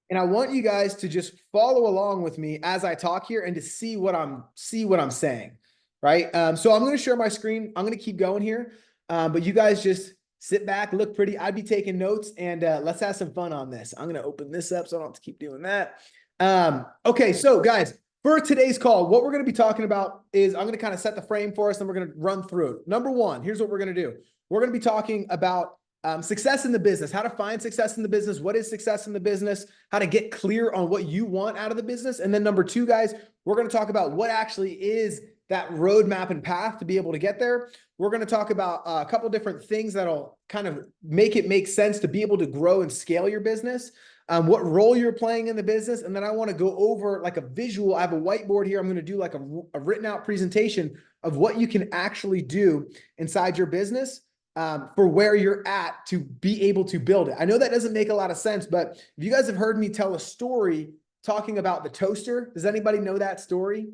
And I want you guys to just follow along with me as I talk here and to see what I'm saying, right? So I'm going to share my screen. I'm going to keep going here, but you guys just sit back, look pretty. I'd be taking notes, and let's have some fun on this. I'm going to open this up so I don't have to keep doing that. Okay, so guys, for today's call, what we're going to be talking about is I'm going to kind of set the frame for us, and we're going to run through it. Number one, here's what we're going to do. We're going to be talking about success in the business, how to find success in the business, what is success in the business, how to get clear on what you want out of the business. And then number two, guys, we're going to talk about what actually is that roadmap and path to be able to get there. We're going to talk about a couple different things that'll kind of make it make sense to be able to grow and scale your business, what role you're playing in the business. And then I want to go over like a visual. I have a whiteboard here. I'm going to do like a written out presentation of what you can actually do inside your business for where you're at to be able to build it. I know that doesn't make a lot of sense, but if you guys have heard me tell a story talking about the toaster, does anybody know that story?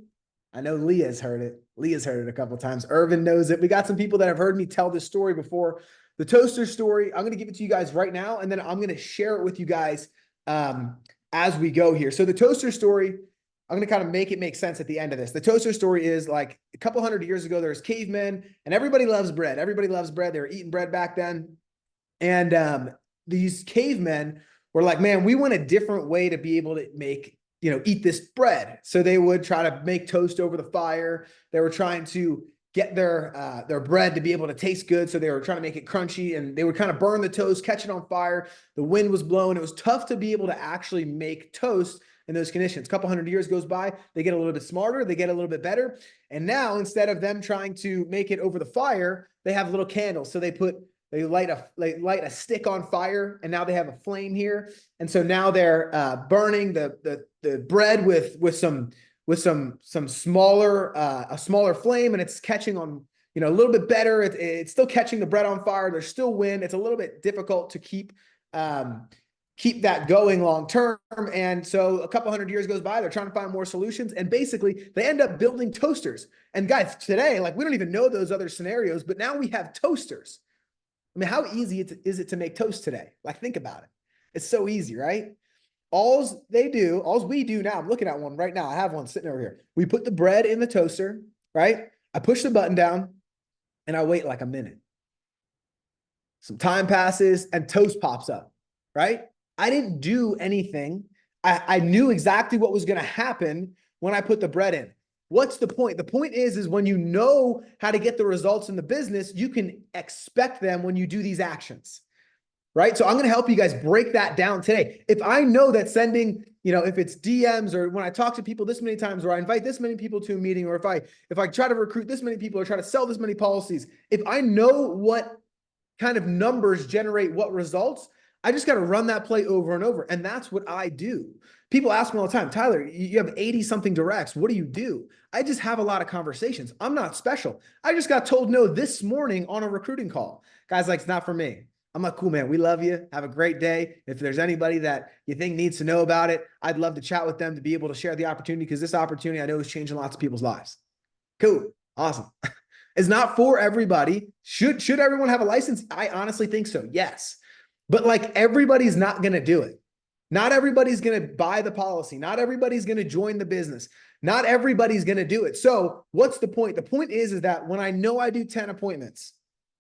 I know Leah's heard it. Leah's heard it a couple of times. Irvin knows it. We got some people that have heard me tell this story before. The toaster story, I'm going to give it to you guys right now, and then I'm going to share it with you guys as we go here. So the toaster story, I'm going to kind of make it make sense at the end of this. The toaster story is like a couple hundred years ago, there's cavemen, and everybody loves bread. Everybody loves bread. They were eating bread back then. And these cavemen were like, man, we want a different way to be able to make, eat this bread. So they would try to make toast over the fire. They were trying to get their bread to be able to taste good. So they were trying to make it crunchy, and they would kind of burn the toast, catch it on fire. The wind was blowing. It was tough to be able to actually make toast in those conditions. A couple hundred years goes by, they get a little bit smarter, they get a little bit better. And now instead of them trying to make it over the fire, they have little candles. So they light a stick on fire, and now they have a flame here. And so now they're burning the bread with some smaller a smaller flame, and it's catching on a little bit better. It's still catching the bread on fire. There's still wind. It's a little bit difficult to keep that going long term. And so a couple hundred years goes by, they're trying to find more solutions, and basically they end up building toasters. And guys, today, like, we don't even know those other scenarios, but now we have toasters. I mean, how easy is it to make toast today? Like, think about it. It's so easy, right? All we do now, I'm looking at one right now. I have one sitting over here. We put the bread in the toaster, right? I push the button down and I wait like a minute. Some time passes and toast pops up, right? I didn't do anything. I knew exactly what was going to happen when I put the bread in. What's the point? The point is when you know how to get the results in the business, you can expect them when you do these actions, right? So I'm going to help you guys break that down today. If I know that sending, if it's DMs, or when I talk to people this many times, or I invite this many people to a meeting, or if I try to recruit this many people or try to sell this many policies, if I know what kind of numbers generate what results, I just got to run that play over and over. And that's what I do. People ask me all the time, Tyler, you have 80 something directs. What do you do? I just have a lot of conversations. I'm not special. I just got told no this morning on a recruiting call. Guys, like, it's not for me. I'm like, cool, man. We love you. Have a great day. If there's anybody that you think needs to know about it, I'd love to chat with them to be able to share the opportunity, because this opportunity I know is changing lots of people's lives. Cool. Awesome. It's not for everybody. Should everyone have a license? I honestly think so. Yes. But like, everybody's not going to do it. Not everybody's going to buy the policy. Not everybody's going to join the business. Not everybody's going to do it. So what's the point? The point is that when I know I do 10 appointments,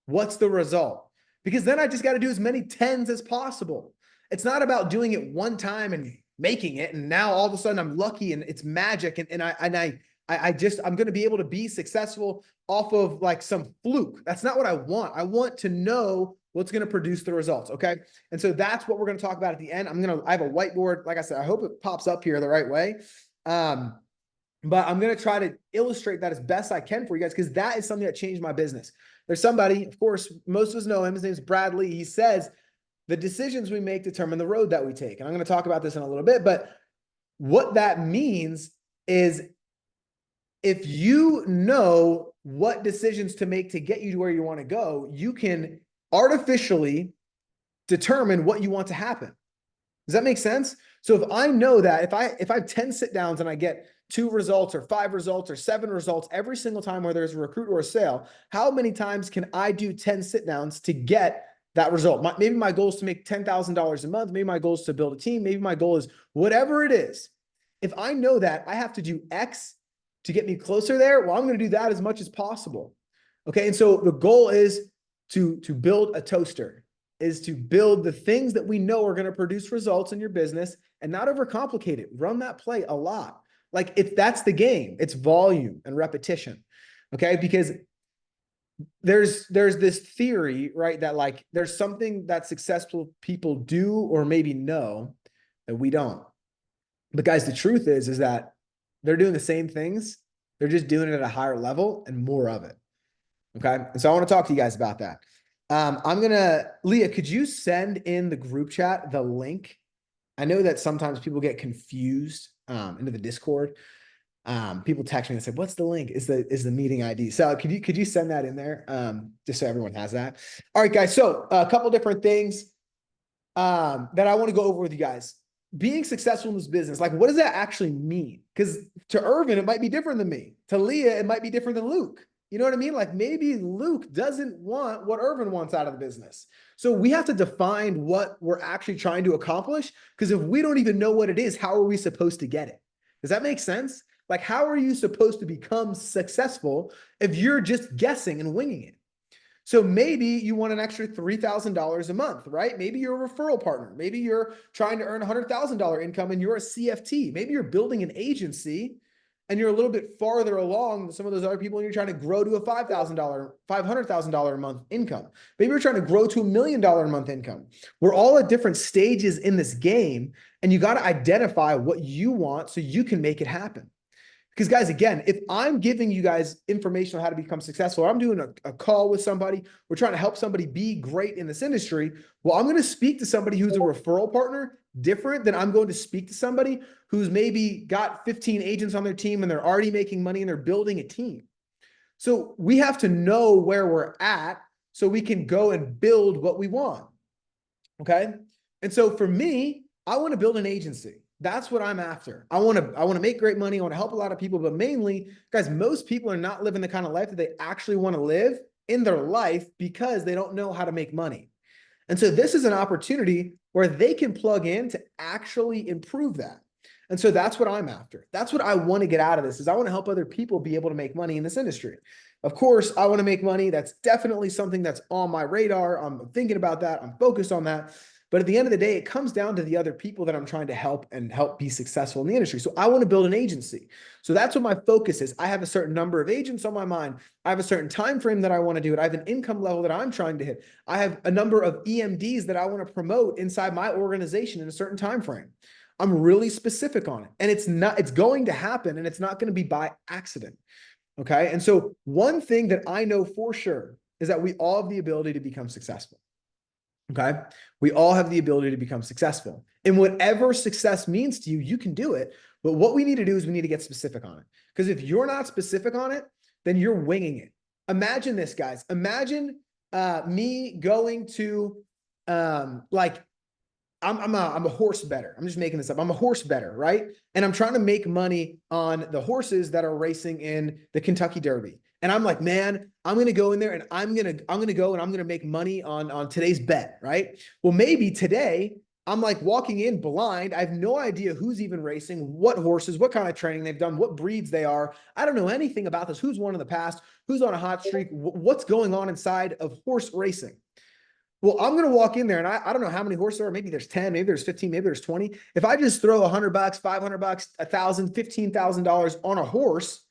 what's the result? Because then I just got to do as many 10s as possible. It's not about doing it one time and making it, and now all of a sudden I'm lucky and it's magic. I'm going to be able to be successful off of like some fluke. That's not what I want. I want to know what's going to produce the results. Okay. And so that's what we're going to talk about at the end. I have a whiteboard. Like I said, I hope it pops up here the right way. But I'm going to try to illustrate that as best I can for you guys, because that is something that changed my business. There's somebody, of course, most of us know him. His name is Brad Lee. He says, the decisions we make determine the road that we take. And I'm going to talk about this in a little bit, but what that means is, if you know what decisions to make to get you to where you want to go, you can artificially determine what you want to happen. Does that make sense? So if I know that if I have 10 sit downs and I get 2 results or 5 results or 7 results every single time where there's a recruit or a sale, how many times can I do 10 sit downs to get that result. Maybe my goal is to make $10,000 a month. Maybe my goal is to build a team. Maybe my goal is whatever it is. If I know that I have to do X to get me closer there, well, I'm going to do that as much as possible. Okay. And so the goal is to build a toaster, is to build the things that we know are going to produce results in your business and not overcomplicate it. Run that play a lot. Like that's the game. It's volume and repetition. Okay. Because there's this theory, right? That like, there's something that successful people do, or maybe know, that we don't. But guys, the truth is that they're doing the same things. They're just doing it at a higher level and more of it. Okay. And so I want to talk to you guys about that. Leah, could you send in the group chat the link? I know that sometimes people get confused into the Discord. People text me and say, what's the link? Is the meeting ID. So could you send that in there? Just so everyone has that. All right, guys. So a couple different things that I want to go over with you guys. Being successful in this business, like, what does that actually mean? Because to Irvin, it might be different than me. To Leah, it might be different than Luke. You know what I mean? Like maybe Luke doesn't want what Irvin wants out of the business. So we have to define what we're actually trying to accomplish. Because if we don't even know what it is, how are we supposed to get it? Does that make sense? Like, how are you supposed to become successful if you're just guessing and winging it? So maybe you want an extra $3,000 a month, right? Maybe you're a referral partner. Maybe you're trying to earn $100,000 income and you're a CFT. Maybe you're building an agency and you're a little bit farther along than some of those other people and you're trying to grow to a $500,000 a month income. Maybe you're trying to grow to $1 million a month income. We're all at different stages in this game, and you got to identify what you want so you can make it happen. Because guys, again, if I'm giving you guys information on how to become successful, or I'm doing a call with somebody, we're trying to help somebody be great in this industry, well, I'm going to speak to somebody who's a referral partner different than I'm going to speak to somebody who's maybe got 15 agents on their team and they're already making money and they're building a team. So we have to know where we're at so we can go and build what we want. Okay. And so for me, I want to build an agency. That's what I'm after. I want to make great money. I want to help a lot of people, but mainly, guys, most people are not living the kind of life that they actually want to live in their life because they don't know how to make money. And so this is an opportunity where they can plug in to actually improve that. And so that's what I'm after. That's what I want to get out of this, is I want to help other people be able to make money in this industry. Of course, I want to make money. That's definitely something that's on my radar. I'm thinking about that. I'm focused on that. But at the end of the day, it comes down to the other people that I'm trying to help and help be successful in the industry. So I want to build an agency. So that's what my focus is. I have a certain number of agents on my mind. I have a certain time frame that I want to do it. I have an income level that I'm trying to hit. I have a number of EMDs that I want to promote inside my organization in a certain time frame. I'm really specific on it. And it's going to happen, and it's not going to be by accident. Okay. And so one thing that I know for sure is that we all have the ability to become successful. Okay. We all have the ability to become successful. And whatever success means to you, you can do it. But what we need to do is we need to get specific on it. Because if you're not specific on it, then you're winging it. Imagine this, guys. Imagine me going to I'm a horse bettor. I'm just making this up. I'm a horse bettor, right? And I'm trying to make money on the horses that are racing in the Kentucky Derby. And I'm like, man, I'm going to go in there and I'm going to go and I'm going to make money on today's bet, right? Well, maybe today I'm like walking in blind. I have no idea who's even racing, what horses, what kind of training they've done, what breeds they are. I don't know anything about this. Who's won in the past, who's on a hot streak, what's going on inside of horse racing. Well, I'm going to walk in there and I don't know how many horses there are. Maybe there's 10, maybe there's 15, maybe there's 20. If I just throw $100, $500, $1,000, $15,000 on a horse,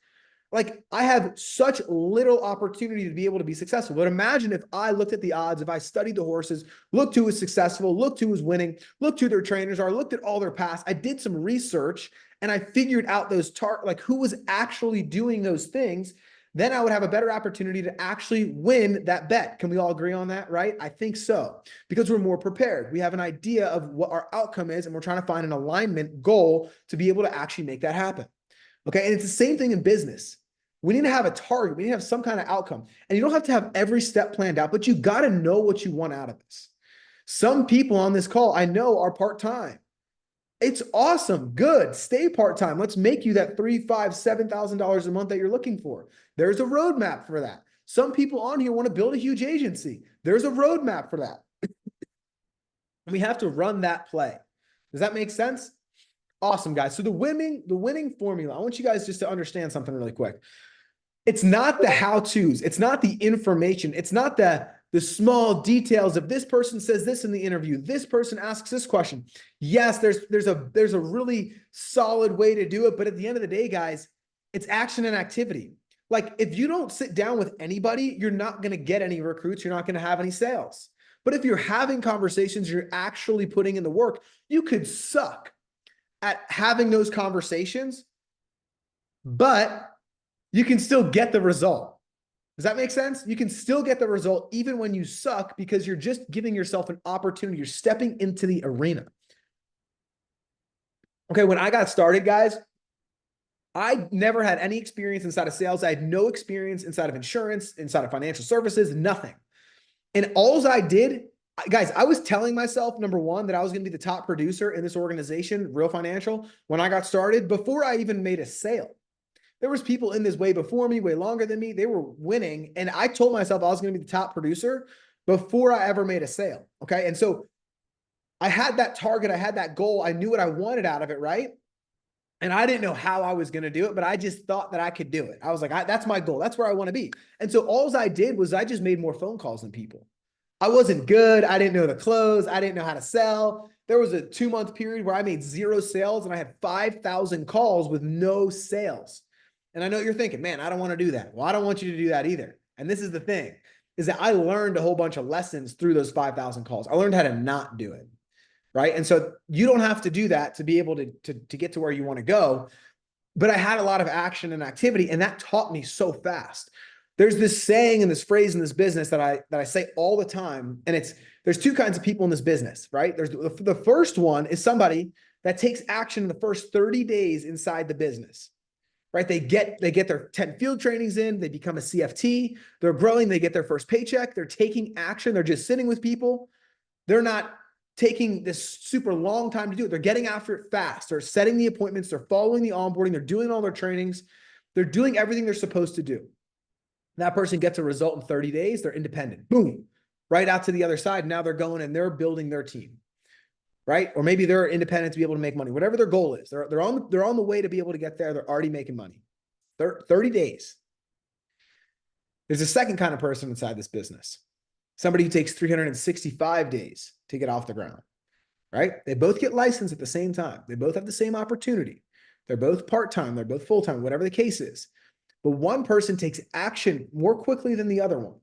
like I have such little opportunity to be able to be successful. But imagine if I looked at the odds, if I studied the horses, looked who was successful, looked who was winning, looked who their trainers are, looked at all their past. I did some research and I figured out those like who was actually doing those things. Then I would have a better opportunity to actually win that bet. Can we all agree on that, right? I think so, because we're more prepared. We have an idea of what our outcome is, and we're trying to find an alignment goal to be able to actually make that happen. Okay, and it's the same thing in business. We need to have a target. We need to have some kind of outcome. And you don't have to have every step planned out, but you got to know what you want out of this. Some people on this call I know are part-time. It's awesome. Good. Stay part-time. Let's make you that $3,000, $5,000, $7,000 a month that you're looking for. There's a roadmap for that. Some people on here want to build a huge agency. There's a roadmap for that. We have to run that play. Does that make sense? Awesome, guys. So the winning formula, I want you guys just to understand something really quick. It's not the how-tos. It's not the information. It's not the small details of this person says this in the interview. This person asks this question. Yes, there's a really solid way to do it. But at the end of the day, guys, it's action and activity. Like if you don't sit down with anybody, you're not going to get any recruits. You're not going to have any sales. But if you're having conversations, you're actually putting in the work, you could suck at having those conversations, but you can still get the result. Does that make sense? You can still get the result even when you suck because you're just giving yourself an opportunity. You're stepping into the arena. Okay, when I got started, guys, I never had any experience inside of sales. I had no experience inside of insurance, inside of financial services, nothing. And all I did, guys, I was telling myself, number one, that I was going to be the top producer in this organization, Real Financial, when I got started, before I even made a sale. There was people in this way before me, way longer than me. They were winning. And I told myself I was going to be the top producer before I ever made a sale. Okay. And so I had that target. I had that goal. I knew what I wanted out of it. Right. And I didn't know how I was going to do it, but I just thought that I could do it. I was like, that's my goal. That's where I want to be. And so all I did was I just made more phone calls than people. I wasn't good. I didn't know the close. I didn't know how to sell. There was a 2-month period where I made 0 sales and I had 5,000 calls with no sales. And I know you're thinking, man, I don't want to do that. Well, I don't want you to do that either. And this is the thing, is that I learned a whole bunch of lessons through those 5,000 calls. I learned how to not do it. Right. And so you don't have to do that to be able to get to where you want to go. But I had a lot of action and activity, and that taught me so fast. There's this saying and this phrase in this business that I say all the time. And there's 2 kinds of people in this business, right? There's the first one is somebody that takes action in the first 30 days inside the business, right? They get their 10 field trainings in, they become a CFT, they're growing, they get their first paycheck, they're taking action, they're just sitting with people. They're not taking this super long time to do it. They're getting after it fast. They're setting the appointments. They're following the onboarding. They're doing all their trainings. They're doing everything they're supposed to do. That person gets a result in 30 days. They're independent. Boom. Right out to the other side. Now they're going and they're building their team. Right? Or maybe they're independent to be able to make money. Whatever their goal is. They're on the way to be able to get there. They're already making money. 30 days. There's a second kind of person inside this business. Somebody who takes 365 days to get off the ground, right? They both get licensed at the same time. They both have the same opportunity. They're both part-time. They're both full-time, whatever the case is. But one person takes action more quickly than the other one.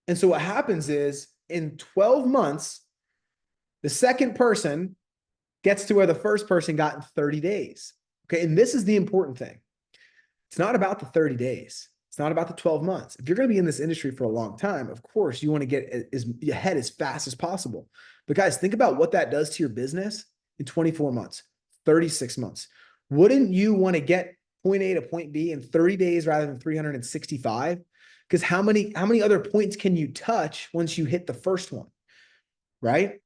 And so what happens is in 12 months, the second person gets to where the first person got in 30 days. Okay. And this is the important thing. It's not about the 30 days. It's not about the 12 months. If you're going to be in this industry for a long time, of course, you want to get ahead as fast as possible. But guys, think about what that does to your business in 24 months, 36 months. Wouldn't you want to get point A to point B in 30 days rather than 365? Because how many other points can you touch once you hit the first one, right?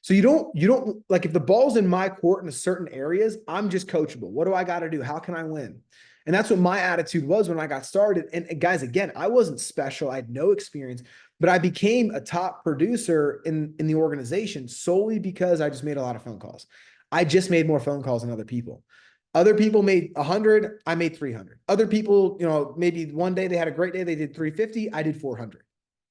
So you don't like, if the ball's in my court in certain areas, I'm just coachable. What do I got to do? How can I win? And that's what my attitude was when I got started. And guys, again, I wasn't special. I had no experience, but I became a top producer in the organization solely because I just made a lot of phone calls. I just made more phone calls than other people. Other people made 100. I made 300. Other people, maybe one day they had a great day. They did 350. I did 400,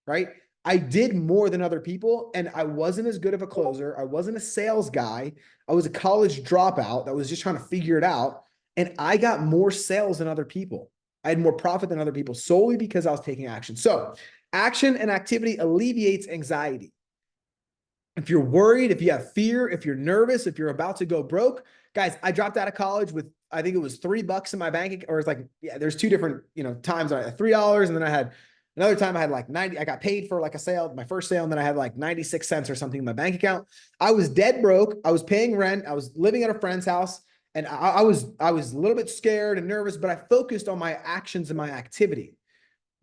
right? I did more than other people, and I wasn't as good of a closer. I wasn't a sales guy. I was a college dropout that was just trying to figure it out. And I got more sales than other people. I had more profit than other people solely because I was taking action. So action and activity alleviates anxiety. If you're worried, if you have fear, if you're nervous, if you're about to go broke, guys, I dropped out of college with, I think it was $3 in my bank, or it's like, yeah, there's 2 different, times. I had $3, and then I had another time I had like 90, I got paid for like a sale, my first sale, and then I had like 96 cents or something in my bank account. I was dead broke. I was paying rent. I was living at a friend's house. And I was a little bit scared and nervous, but I focused on my actions and my activity.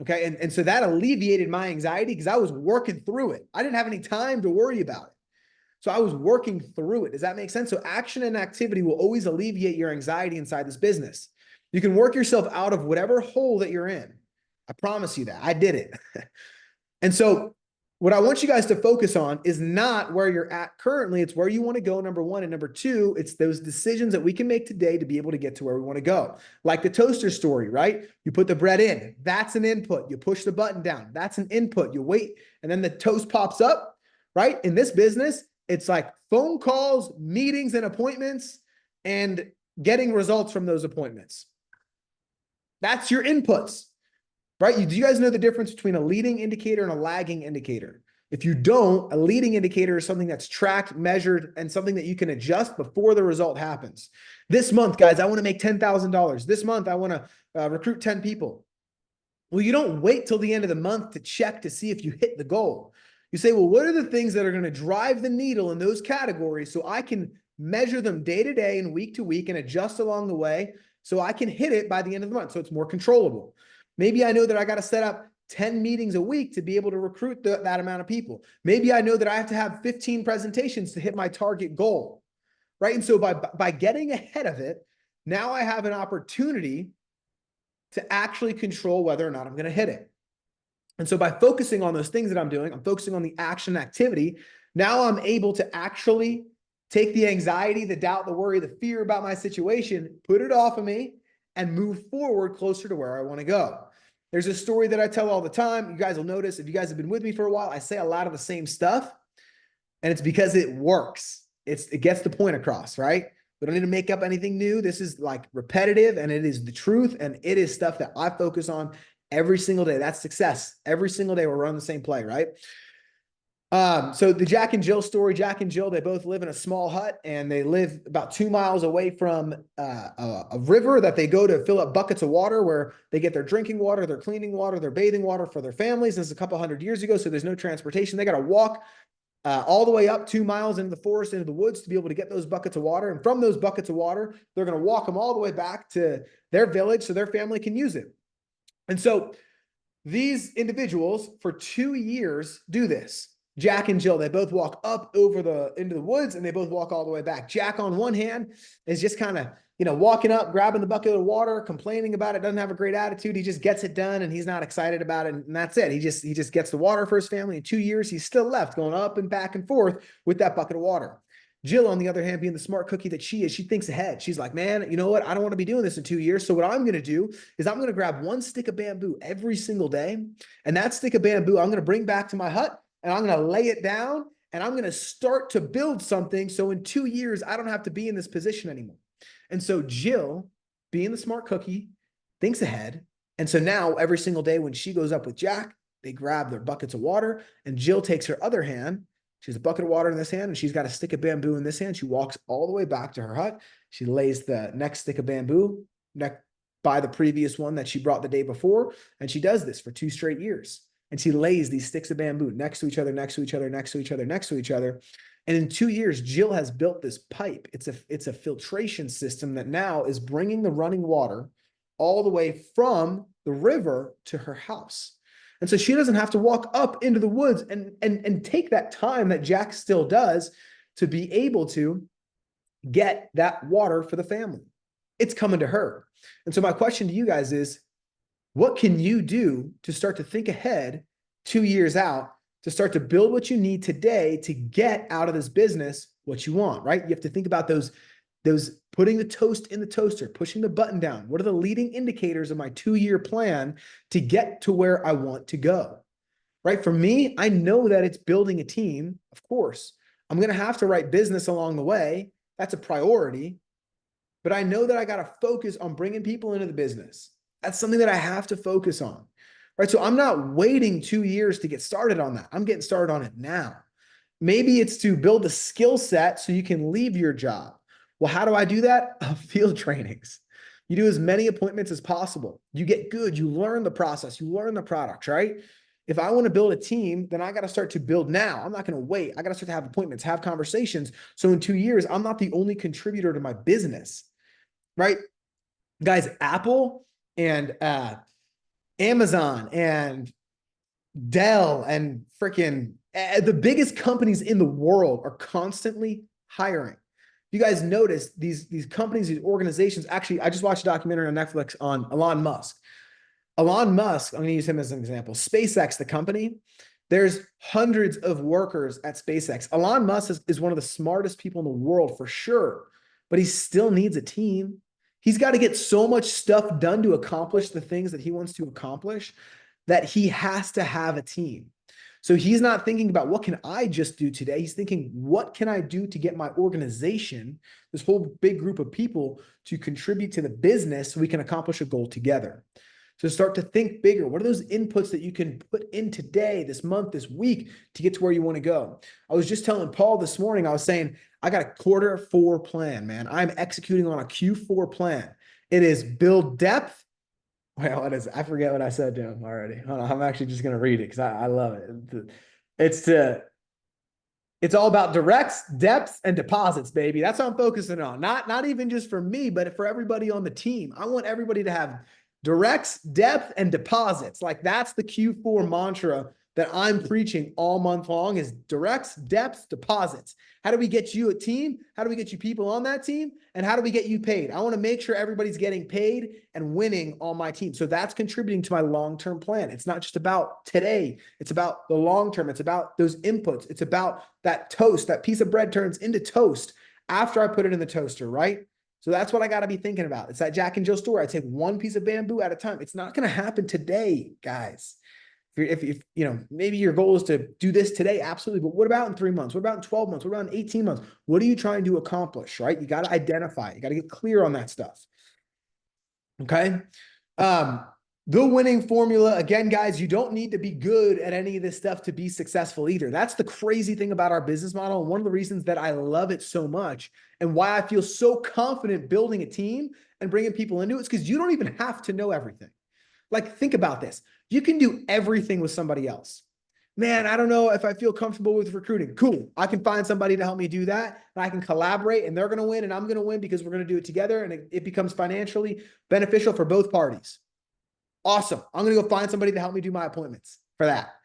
Okay. And so that alleviated my anxiety because I was working through it. I didn't have any time to worry about it. So I was working through it. Does that make sense? So action and activity will always alleviate your anxiety inside this business. You can work yourself out of whatever hole that you're in. I promise you that. I did it. And so what I want you guys to focus on is not where you're at currently. It's where you want to go, number one. And number two, it's those decisions that we can make today to be able to get to where we want to go. Like the toaster story, right? You put the bread in, that's an input. You push the button down, that's an input. You wait, and then the toast pops up, right? In this business, it's like phone calls, meetings, and appointments, and getting results from those appointments. That's your inputs. Right? Do you guys know the difference between a leading indicator and a lagging indicator? If you don't, a leading indicator is something that's tracked, measured, and something that you can adjust before the result happens. This month, guys, I want to make $10,000. This month, I want to recruit 10 people. Well, you don't wait till the end of the month to check to see if you hit the goal. You say, well, what are the things that are going to drive the needle in those categories so I can measure them day to day and week to week and adjust along the way so I can hit it by the end of the month so it's more controllable. Maybe I know that I got to set up 10 meetings a week to be able to recruit that amount of people. Maybe I know that I have to have 15 presentations to hit my target goal, right? And so by getting ahead of it, now I have an opportunity to actually control whether or not I'm going to hit it. And so by focusing on those things that I'm doing, I'm focusing on the action activity. Now I'm able to actually take the anxiety, the doubt, the worry, the fear about my situation, put it off of me, and move forward closer to where I want to go. There's a story that I tell all the time. You guys will notice, if you guys have been with me for a while, I say a lot of the same stuff, and it's because it works. It gets the point across, right? We don't need to make up anything new. This is like repetitive, and it is the truth, and it is stuff that I focus on every single day. That's success. Every single day we're running the same play, right? So the Jack and Jill story, Jack and Jill, they both live in a small hut, and they live about 2 miles away from a river that they go to fill up buckets of water, where they get their drinking water, their cleaning water, their bathing water for their families. This is a couple hundred years ago, so there's no transportation. They got to walk all the way up 2 miles into the forest, into the woods, to be able to get those buckets of water. And from those buckets of water, they're going to walk them all the way back to their village so their family can use it. And so these individuals for 2 years do this. Jack and Jill, they both walk up into the woods, and they both walk all the way back. Jack, on one hand, is just kind of, walking up, grabbing the bucket of water, complaining about it, doesn't have a great attitude. He just gets it done, and he's not excited about it. And that's it. He just gets the water for his family. In 2 years, he's still left going up and back and forth with that bucket of water. Jill, on the other hand, being the smart cookie that she is, she thinks ahead. She's like, man, you know what? I don't want to be doing this in 2 years. So what I'm going to do is I'm going to grab one stick of bamboo every single day. And that stick of bamboo, I'm going to bring back to my hut, and I'm going to lay it down, and I'm going to start to build something. So in 2 years, I don't have to be in this position anymore. And so Jill, being the smart cookie, thinks ahead. And so now every single day when she goes up with Jack, they grab their buckets of water, and Jill takes her other hand. She has a bucket of water in this hand, and she's got a stick of bamboo in this hand. She walks all the way back to her hut. She lays the next stick of bamboo by the previous one that she brought the day before. And she does this for 2 straight years. And she lays these sticks of bamboo next to each other, next to each other, next to each other, next to each other. And in 2 years, Jill has built this pipe. It's a filtration system that now is bringing the running water all the way from the river to her house. And so she doesn't have to walk up into the woods and take that time that Jack still does to be able to get that water for the family. It's coming to her. And so my question to you guys is, what can you do to start to think ahead 2 years out, to start to build what you need today to get out of this business what you want, right? You have to think about those putting the toast in the toaster, pushing the button down. What are the leading indicators of my 2-year plan to get to where I want to go, right? For me, I know that it's building a team. Of course, I'm going to have to write business along the way. That's a priority. But I know that I got to focus on bringing people into the business. That's something that I have to focus on, right? So I'm not waiting 2 years to get started on that. I'm getting started on it now. Maybe it's to build a skill set so you can leave your job. Well, how do I do that? Field trainings. You do as many appointments as possible. You get good. You learn the process. You learn the products, right? If I want to build a team, then I got to start to build now. I'm not going to wait. I got to start to have appointments, have conversations. So in 2 years, I'm not the only contributor to my business, right? Guys, Apple and Amazon and Dell and freaking the biggest companies in the world are constantly hiring. You guys notice these companies, these organizations. Actually, I just watched a documentary on Netflix on Elon Musk. Elon Musk, I'm going to use him as an example. SpaceX, the company, There's hundreds of workers at SpaceX. Elon Musk is one of the smartest people in the world for sure, but he still needs a team. He's got to get so much stuff done to accomplish the things that he wants to accomplish that he has to have a team. So he's not thinking about what can I just do today? He's thinking, what can I do to get my organization, this whole big group of people, to contribute to the business so we can accomplish a goal together. So start to think bigger. What are those inputs that you can put in today, this month, this week to get to where you want to go? I was just telling Paul this morning, I was saying, I got a Q4 plan, man. I'm executing on a Q4 plan. It is build depth. Well, it is. I forget what I said to him already. Hold on, I'm actually just going to read it because I love it. It's all about directs, depths, and deposits, baby. That's what I'm focusing on. Not even just for me, but for everybody on the team. I want everybody to have directs, depth, and deposits. Like that's the Q4 mantra that I'm preaching all month long is directs, depths, deposits. How do we get you a team? How do we get you people on that team? And how do we get you paid? I want to make sure everybody's getting paid and winning on my team. So that's contributing to my long-term plan. It's not just about today. It's about the long term. It's about those inputs. It's about that toast, that piece of bread turns into toast after I put it in the toaster, right? So that's what I got to be thinking about. It's that Jack and Jill story. I take one piece of bamboo at a time. It's not going to happen today, guys. If you know, maybe your goal is to do this today, absolutely. But what about in 3 months? What about in 12 months? What about in 18 months? What are you trying to accomplish, right? You got to identify. You got to get clear on that stuff. Okay. The winning formula, again, guys, you don't need to be good at any of this stuff to be successful either. That's the crazy thing about our business model. And one of the reasons that I love it so much and why I feel so confident building a team and bringing people into it is because you don't even have to know everything. Like, think about this. You can do everything with somebody else. Man, I don't know if I feel comfortable with recruiting. Cool. I can find somebody to help me do that. And I can collaborate and they're going to win and I'm going to win because we're going to do it together. And it becomes financially beneficial for both parties. Awesome. I'm going to go find somebody to help me do my appointments for that.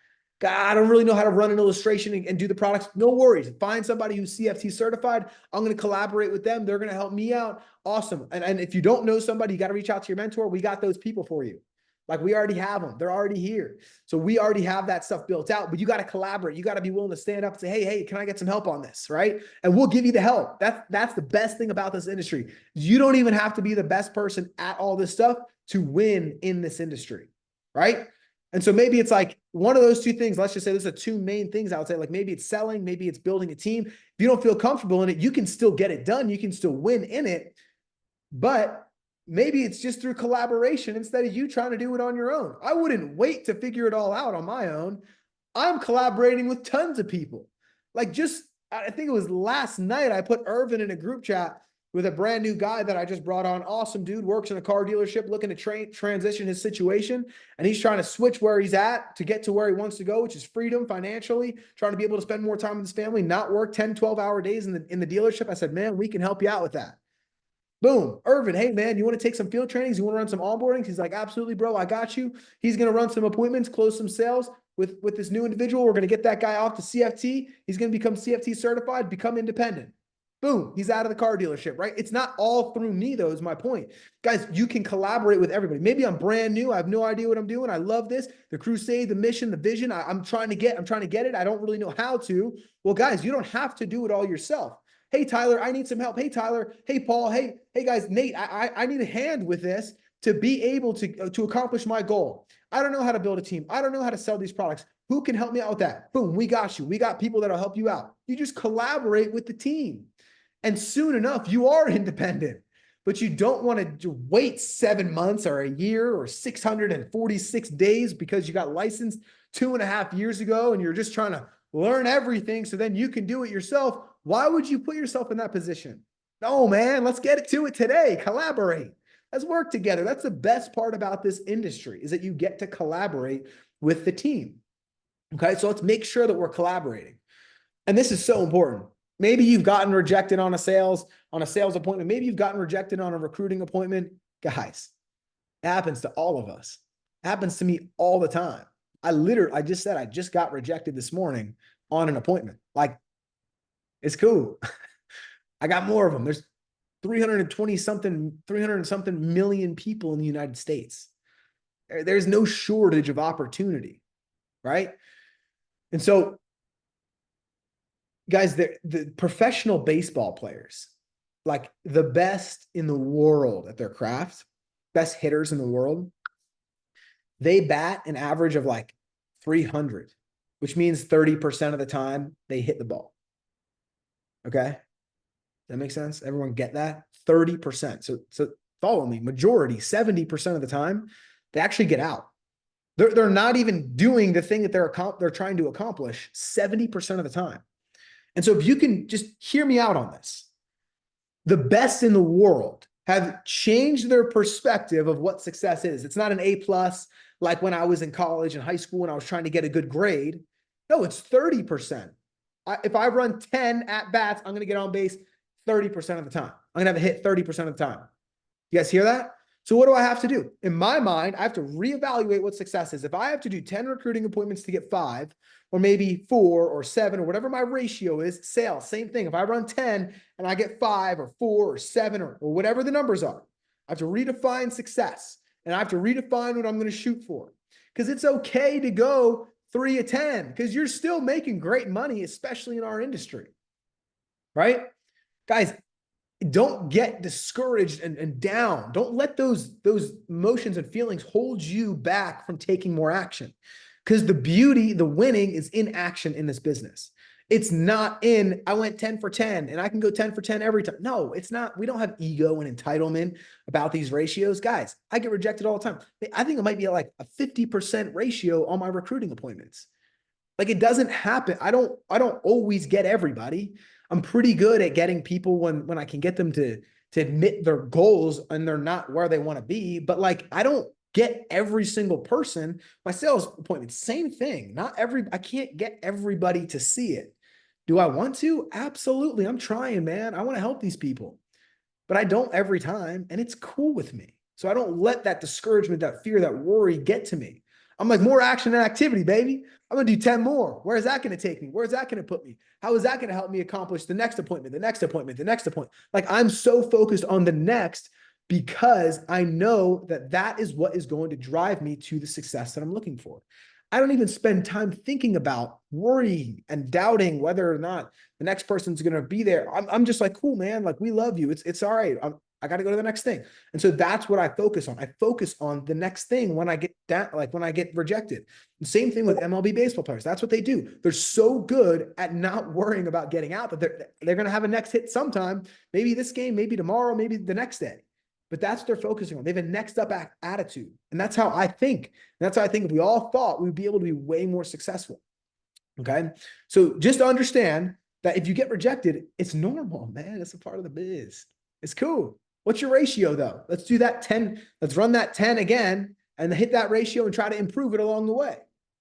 God, I don't really know how to run an illustration and do the products. No worries. Find somebody who's CFT certified. I'm going to collaborate with them. They're going to help me out. Awesome. And if you don't know somebody, you got to reach out to your mentor. We got those people for you. Like we already have them. They're already here. So we already have that stuff built out, but you got to collaborate. You got to be willing to stand up and say, hey, can I get some help on this? Right. And we'll give you the help. That's the best thing about this industry. You don't even have to be the best person at all this stuff to win in this industry. Right. And so maybe it's like one of those two things. Let's just say there's the two main things I would say, like maybe it's selling, maybe it's building a team. If you don't feel comfortable in it, you can still get it done. You can still win in it, but maybe it's just through collaboration instead of you trying to do it on your own. I wouldn't wait to figure it all out on my own. I'm collaborating with tons of people. Like just, I think it was last night, I put Irvin in a group chat with a brand new guy that I just brought on. Awesome dude, works in a car dealership, looking to transition his situation. And he's trying to switch where he's at to get to where he wants to go, which is freedom financially, trying to be able to spend more time with his family, not work 10, 12-hour days in the dealership. I said, man, we can help you out with that. Boom. Irvin, hey, man, you want to take some field trainings? You want to run some onboardings? He's like, absolutely, bro. I got you. He's going to run some appointments, close some sales with this new individual. We're going to get that guy off to CFT. He's going to become CFT certified, become independent. Boom. He's out of the car dealership, right? It's not all through me, though, is my point. Guys, you can collaborate with everybody. Maybe I'm brand new. I have no idea what I'm doing. I love this. The crusade, the mission, the vision. I'm trying to get it. I don't really know how to. Well, guys, you don't have to do it all yourself. Hey, Tyler, I need some help. Hey, Tyler. Hey, Paul. Hey, guys, Nate, I need a hand with this to be able to accomplish my goal. I don't know how to build a team. I don't know how to sell these products. Who can help me out with that? Boom, we got you. We got people that'll help you out. You just collaborate with the team. And soon enough, you are independent. But you don't want to wait 7 months or a year or 646 days because you got licensed 2.5 years ago and you're just trying to learn everything so then you can do it yourself. Why would you put yourself in that position? No, man, let's get to it today. Collaborate. Let's work together. That's the best part about this industry is that you get to collaborate with the team. Okay, so let's make sure that we're collaborating. And this is so important. Maybe you've gotten rejected on a sales appointment. Maybe you've gotten rejected on a recruiting appointment. Guys, it happens to all of us. It happens to me all the time. I just said I just got rejected this morning on an appointment. Like, it's cool. I got more of them. There's 300 something million people in the United States. There's no shortage of opportunity, right? And so, guys, the professional baseball players, like the best in the world at their craft, best hitters in the world, they bat an average of like 300, which means 30% of the time they hit the ball. Okay. That makes sense? Everyone get that? 30%. So follow me. Majority, 70% of the time, they actually get out. They're not even doing the thing that they're trying to accomplish 70% of the time. And so if you can just hear me out on this, the best in the world have changed their perspective of what success is. It's not an A plus like when I was in college and high school and I was trying to get a good grade. No, it's 30%. If I run 10 at bats, I'm going to get on base 30% of the time. I'm going to have a hit 30% of the time. You guys hear that? So what do I have to do? In my mind, I have to reevaluate what success is. If I have to do 10 recruiting appointments to get 5, or maybe 4 or 7, or whatever my ratio is, sales, same thing. If I run 10 and I get 5 or 4 or 7 or whatever the numbers are, I have to redefine success and I have to redefine what I'm going to shoot for. Because it's okay to go 3 of 10 because you're still making great money, especially in our industry, right? Guys, don't get discouraged and down. Don't let those emotions and feelings hold you back from taking more action. Because the beauty, the winning is in action in this business. It's not in, I went 10 for 10 and I can go 10 for 10 every time. No, it's not. We don't have ego and entitlement about these ratios. Guys, I get rejected all the time. I think it might be like a 50% ratio on my recruiting appointments. Like it doesn't happen. I don't always get everybody. I'm pretty good at getting people when I can get them to admit their goals and they're not where they want to be. But like I don't get every single person. My sales appointment, same thing. I can't get everybody to see it. Do I want to? Absolutely. I'm trying, man. I want to help these people, but I don't every time, and it's cool with me. So I don't let that discouragement, that fear, that worry get to me. I'm like, more action and activity, baby. I'm going to do 10 more. Where is that going to take me? Where is that going to put me? How is that going to help me accomplish the next appointment, the next appointment, the next appointment? Like I'm so focused on the next because I know that that is what is going to drive me to the success that I'm looking for. I don't even spend time thinking about worrying and doubting whether or not the next person's going to be there. I'm just like, cool, man. Like we love you. It's all right. I got to go to the next thing. And so that's what I focus on. I focus on the next thing when I get down, like when I get rejected. The same thing with MLB baseball players. That's what they do. They're so good at not worrying about getting out that they're going to have a next hit sometime. Maybe this game, maybe tomorrow, maybe the next day. But that's what they're focusing on. They have a next up attitude. And that's how I think. And that's how I think if we all thought we'd be able to be way more successful. Okay. So just understand that if you get rejected, it's normal, man. It's a part of the biz. It's cool. What's your ratio though? Let's do that 10. Let's run that 10 again and hit that ratio and try to improve it along the way.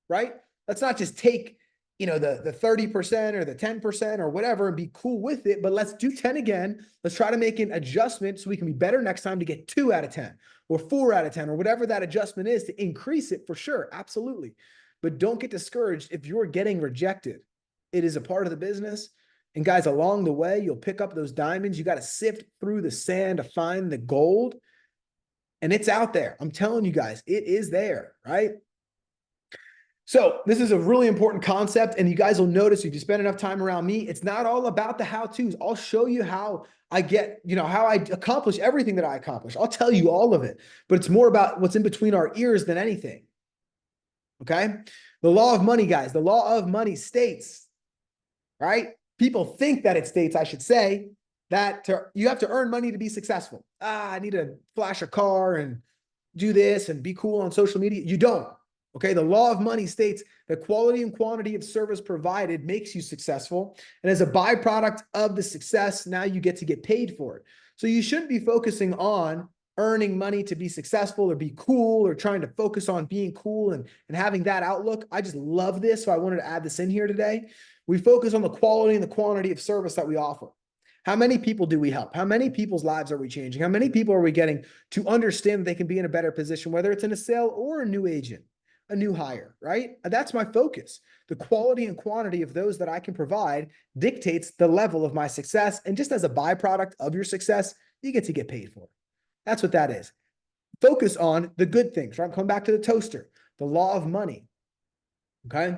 Right. Let's not just take, the 30% or the 10% or whatever and be cool with it, but let's do 10 again. Let's try to make an adjustment so we can be better next time to get 2 out of 10 or 4 out of 10 or whatever that adjustment is to increase it for sure. Absolutely. But don't get discouraged if you're getting rejected. It is a part of the business. And guys, along the way, you'll pick up those diamonds. You got to sift through the sand to find the gold. And it's out there. I'm telling you guys, it is there, right? So this is a really important concept. And you guys will notice if you spend enough time around me, it's not all about the how-tos. I'll show you how I get, how I accomplish everything that I accomplish. I'll tell you all of it, but it's more about what's in between our ears than anything. Okay. The law of money, guys, the law of money states, right? People think that it states, I should say, that you have to earn money to be successful. I need to flash a car and do this and be cool on social media. You don't. Okay. The law of money states that quality and quantity of service provided makes you successful. And as a byproduct of the success, now you get to get paid for it. So you shouldn't be focusing on earning money to be successful or be cool or trying to focus on being cool and having that outlook. I just love this. So I wanted to add this in here today. We focus on the quality and the quantity of service that we offer. How many people do we help? How many people's lives are we changing? How many people are we getting to understand that they can be in a better position, whether it's in a sale or a new agent, a new hire, right? That's my focus. The quality and quantity of those that I can provide dictates the level of my success. And just as a byproduct of your success, you get to get paid for it. That's what that is. Focus on the good things, right? Come back to the toaster, the law of money. Okay.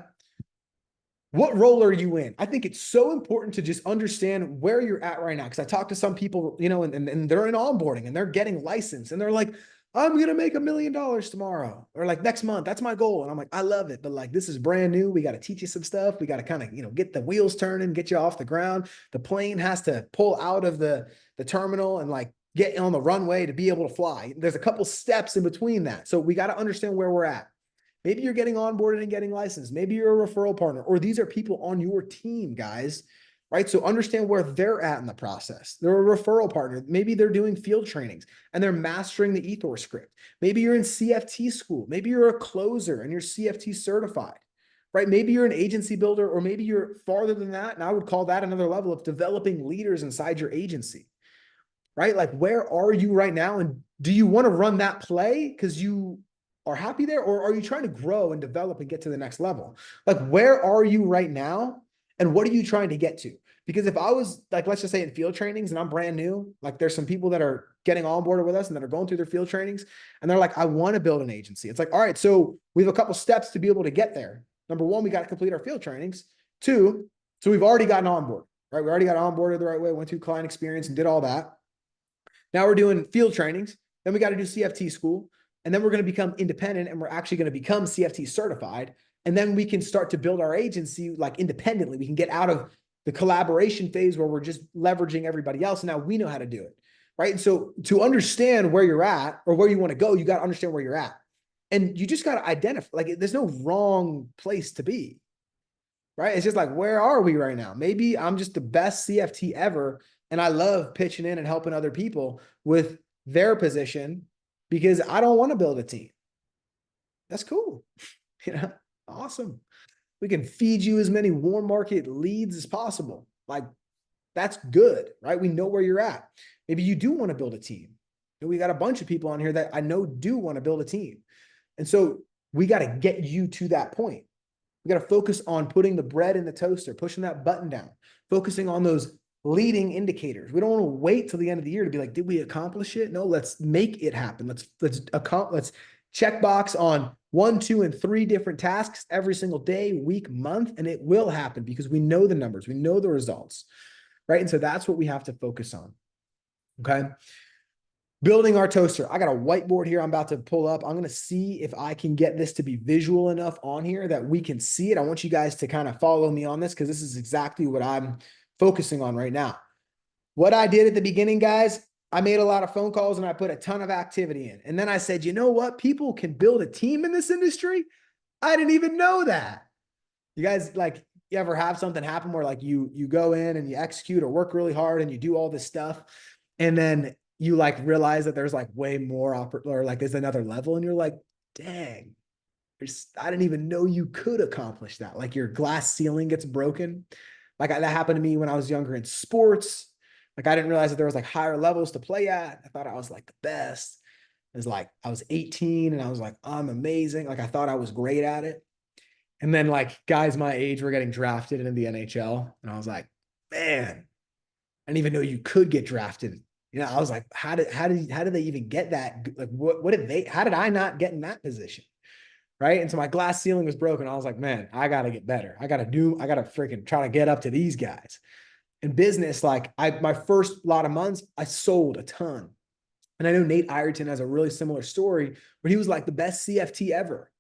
What role are you in? I think it's so important to just understand where you're at right now. Because I talk to some people, and they're in onboarding and they're getting licensed and they're like, I'm going to make $1 million tomorrow or like next month. That's my goal. And I'm like, I love it. But like, this is brand new. We got to teach you some stuff. We got to kind of, get the wheels turning, get you off the ground. The plane has to pull out of the terminal and like get on the runway to be able to fly. There's a couple steps in between that. So we got to understand where we're at. Maybe you're getting onboarded and getting licensed. Maybe you're a referral partner, or these are people on your team, guys, right? So understand where they're at in the process. They're a referral partner. Maybe they're doing field trainings and they're mastering the Ethor script. Maybe you're in CFT school. Maybe you're a closer and you're CFT certified, right? Maybe you're an agency builder, or maybe you're farther than that. And I would call that another level of developing leaders inside your agency, right? Like, where are you right now? And do you want to run that play because you are happy there, or are you trying to grow and develop and get to the next level? Like, where are you right now and what are you trying to get to? Because if I was like, let's just say in field trainings and I'm brand new, like there's some people that are getting on board with us and that are going through their field trainings and they're like, I want to build an agency. It's like, all right, so we have a couple steps to be able to get there. Number one, we got to complete our field trainings. Two, so we've already gotten on board, right? We already got onboarded the right way, went through client experience and did all that. Now we're doing field trainings. Then we got to do CFT school. And then we're going to become independent and we're actually going to become CFT certified. And then we can start to build our agency like independently. We can get out of the collaboration phase where we're just leveraging everybody else. And now we know how to do it. Right. And so to understand where you're at or where you want to go, you got to understand where you're at. And you just got to identify, like, there's no wrong place to be. Right. It's just like, where are we right now? Maybe I'm just the best CFT ever. And I love pitching in and helping other people with their position because I don't want to build a team. That's cool. Awesome. We can feed you as many warm market leads as possible. Like, that's good, right? We know where you're at. Maybe you do want to build a team. And we got a bunch of people on here that I know do want to build a team. And so we got to get you to that point. We got to focus on putting the bread in the toaster, pushing that button down, focusing on those leading indicators. We don't want to wait till the end of the year to be like, did we accomplish it? No, let's make it happen. Let's check box on 1, 2, and 3 different tasks every single day, week, month, and it will happen because we know the numbers, we know the results, right? And so that's what we have to focus on. Okay. Building our toaster. I got a whiteboard here I'm about to pull up. I'm going to see if I can get this to be visual enough on here that we can see it. I want you guys to kind of follow me on this because this is exactly what I'm focusing on right now. What I did at the beginning, guys, I made a lot of phone calls and I put a ton of activity in. And then I said, you know what? People can build a team in this industry. I didn't even know that. You guys, like, you ever have something happen where like you go in and you execute or work really hard and you do all this stuff. And then you like realize that there's like way more or like there's another level and you're like, dang, I didn't even know you could accomplish that. Like your glass ceiling gets broken. Like that happened to me when I was younger in sports. Like I didn't realize that there was like higher levels to play at. I thought I was like the best. It was like I was 18 and I was like, I'm amazing. Like I thought I was great at it. And then like guys my age were getting drafted into the NHL. And I was like, man, I didn't even know you could get drafted. I was like, how did they even get that? Like how did I not get in that position? Right. And so my glass ceiling was broken. I was like, man, I got to get better. I got to freaking try to get up to these guys. In business, like my first lot of months, I sold a ton. And I know Nate Ireton has a really similar story where he was like the best CFT ever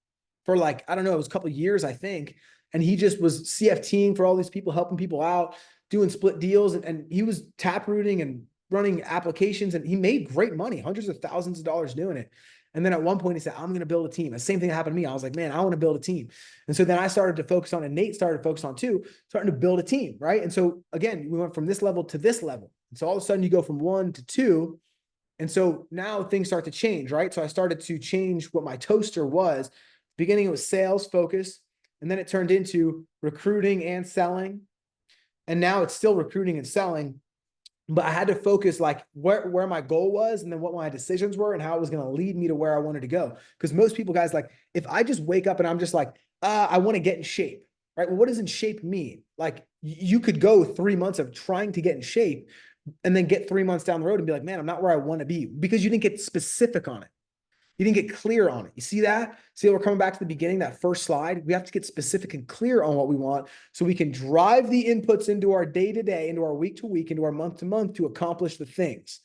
for like, I don't know, it was a couple of years, I think. And he just was CFTing for all these people, helping people out, doing split deals. And he was taprooting and running applications and he made great money, hundreds of thousands of dollars doing it. And then at one point he said, I'm going to build a team. The same thing happened to me. I was like, man, I want to build a team. And so then I started to focus on, and Nate started to focus on too, starting to build a team. Right. And so again, we went from this level to this level. And so all of a sudden you go from 1 to 2. And so now things start to change. Right. So I started to change what my toaster was. Beginning it was sales focus. And then it turned into recruiting and selling. And now it's still recruiting and selling. But I had to focus like where my goal was and then what my decisions were and how it was going to lead me to where I wanted to go. Because most people, guys, like if I just wake up and I'm just like, I want to get in shape, right? Well, what does in shape mean? Like you could go 3 months of trying to get in shape and then get 3 months down the road and be like, man, I'm not where I want to be because you didn't get specific on it. You didn't get clear on it. You see that? See, we're coming back to the beginning, that first slide. We have to get specific and clear on what we want so we can drive the inputs into our day-to-day, into our week-to-week, into our month-to-month to accomplish the things.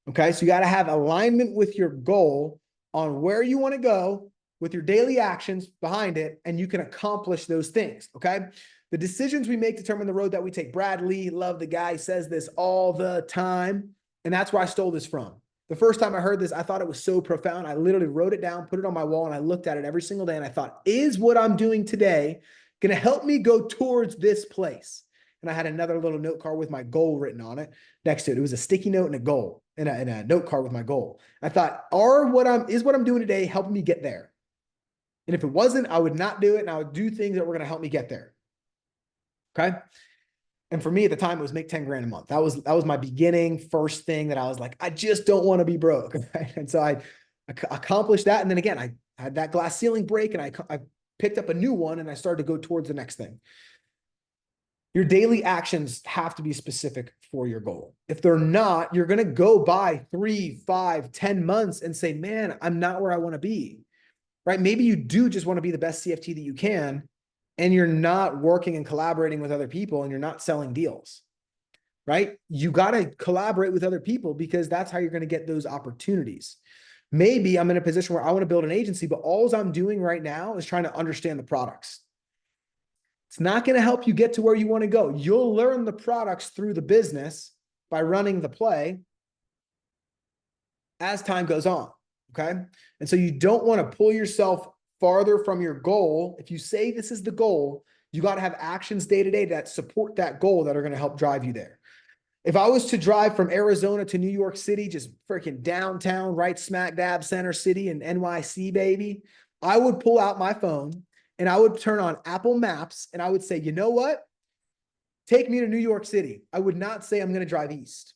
Okay, so you got to have alignment with your goal on where you want to go with your daily actions behind it, and you can accomplish those things. Okay, the decisions we make determine the road that we take. Brad Lee, love the guy, says this all the time, and that's where I stole this from. The first time I heard this, I thought it was so profound. I literally wrote it down, put it on my wall, and I looked at it every single day, and I thought, is what I'm doing today going to help me go towards this place? And I had another little note card with my goal written on it next to it. It was a sticky note and a goal, and a note card with my goal. I thought, is what I'm doing today helping me get there? And if it wasn't, I would not do it, and I would do things that were going to help me get there. Okay. And for me at the time, it was make 10 grand a month. That was my beginning first thing that I was like, I just don't want to be broke. Right? And so I accomplished that. And then again, I had that glass ceiling break, and I picked up a new one, and I started to go towards the next thing. Your daily actions have to be specific for your goal. If they're not, you're going to go by 3, 5, 10 months and say, man, I'm not where I want to be. Right? Maybe you do just want to be the best CFT that you can, and you're not working and collaborating with other people, and you're not selling deals, right? You got to collaborate with other people, because that's how you're going to get those opportunities. Maybe I'm in a position where I want to build an agency, but all I'm doing right now is trying to understand the products. It's not going to help you get to where you want to go. You'll learn the products through the business by running the play as time goes on. Okay. And so you don't want to pull yourself farther from your goal. If you say this is the goal, you got to have actions day to day that support that goal that are going to help drive you there. If I was to drive from Arizona to New York City, just freaking downtown, right smack dab center city in NYC, baby, I would pull out my phone and I would turn on Apple Maps, and I would say, you know what? Take me to New York City. I would not say I'm going to drive east,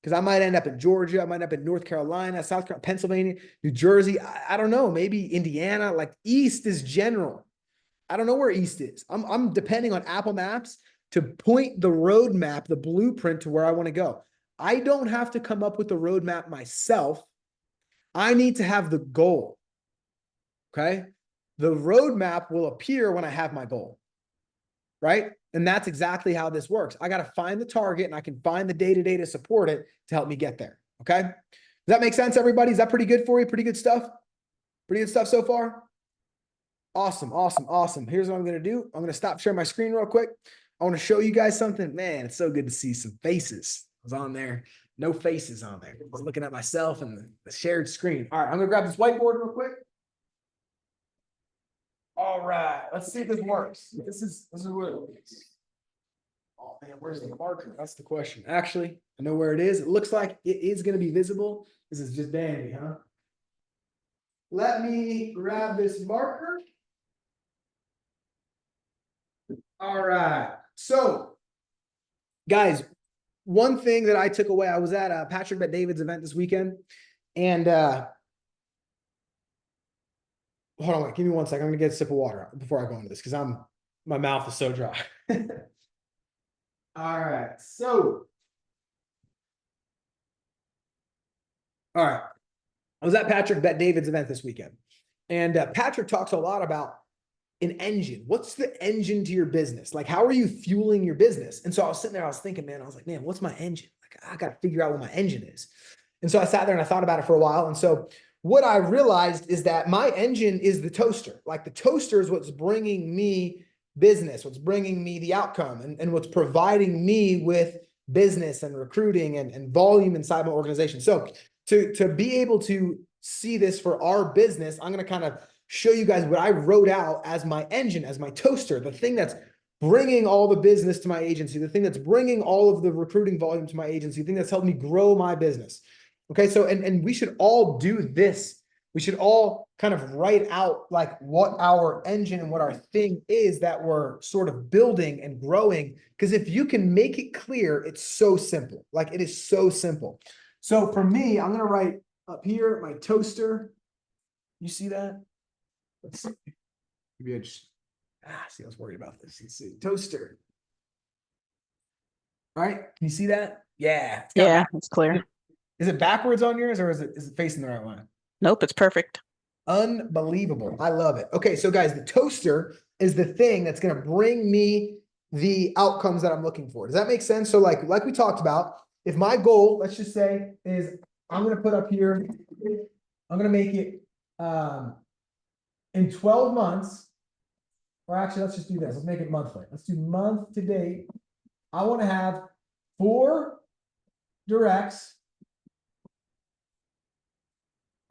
because I might end up in Georgia. I might end up in North Carolina, South Carolina, Pennsylvania, New Jersey. I don't know, maybe Indiana. Like, east is general. I don't know where east is. I'm depending on Apple Maps to point the roadmap, the blueprint to where I want to go. I don't have to come up with the roadmap myself. I need to have the goal. Okay. The roadmap will appear when I have my goal. Right. And that's exactly how this works. I got to find the target, and I can find the day-to-day to support it to help me get there. Okay. Does that make sense, everybody? Is that pretty good for you? Pretty good stuff? Pretty good stuff so far? Awesome. Awesome. Awesome. Here's what I'm going to do. I'm going to stop sharing my screen real quick. I want to show you guys something. Man, it's so good to see some faces. I was on there. No faces on there. I was looking at myself and the shared screen. All right. I'm going to grab this whiteboard real quick. All right. Let's see if this works. This is what it is. Oh man, where's the marker? That's the question. Actually, I know where it is. It looks like it is going to be visible. This is just dandy, huh? Let me grab this marker. All right. So, guys, one thing that I took away, I was at Patrick Bet-David's event this weekend, and hold on, wait, give me 1 second. I'm gonna get a sip of water before I go into this, because my mouth is so dry. All right. So, all right. I was at Patrick Bet-David's event this weekend, and Patrick talks a lot about an engine. What's the engine to your business? Like, how are you fueling your business? And so I was sitting there, I was thinking, man, I was like, man, what's my engine? Like, I got to figure out what my engine is. And so I sat there and I thought about it for a while. And so what I realized is that my engine is the toaster. Like, the toaster is what's bringing me business, what's bringing me the outcome, and what's providing me with business and recruiting and volume inside my organization. So to be able to see this for our business, I'm going to kind of show you guys what I wrote out as my engine, as my toaster, the thing that's bringing all the business to my agency, the thing that's bringing all of the recruiting volume to my agency, the thing that's helped me grow my business. Okay. So, and we should all do this. We should all kind of write out like what our engine and what our thing is that we're sort of building and growing. Because if you can make it clear, it's so simple. Like, it is so simple. So for me, I'm going to write up here, my toaster. You see that? Let's see. Maybe I just, see, I was worried about this. Let's see. Toaster. All right. Can you see that? Yeah. Yeah, it's clear. Is it backwards on yours, or is it facing the right way? Nope, it's perfect. Unbelievable. I love it. Okay, so guys, the toaster is the thing that's going to bring me the outcomes that I'm looking for. Does that make sense? So like we talked about, if my goal, let's just say, is I'm going to put up here, I'm going to make it in 12 months, or actually, let's just do this. Let's make it monthly. Let's do month to date. I want to have 4 directs,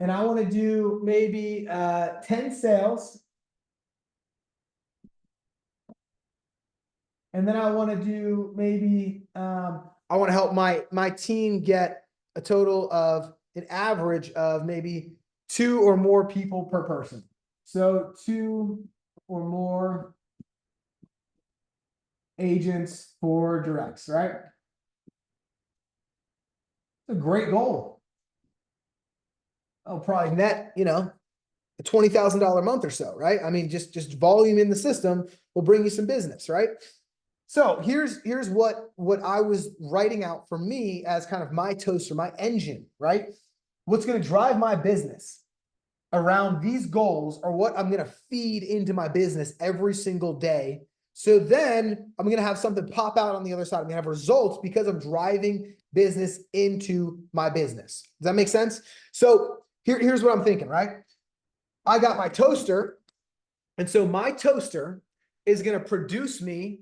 and I want to do maybe 10 sales. And then I want to do maybe I want to help my team get a total of an average of maybe 2 or more people per person. So 2 or more agents for directs, right? It's a great goal. I'll probably net, a $20,000 a month or so, right? I mean, just volume in the system will bring you some business, right? So here's what I was writing out for me as kind of my toaster, my engine, right? What's going to drive my business around these goals are what I'm going to feed into my business every single day. So then I'm going to have something pop out on the other side. I'm going to have results because I'm driving business into my business. Does that make sense? So here's what I'm thinking, right? I got my toaster. And so my toaster is going to produce me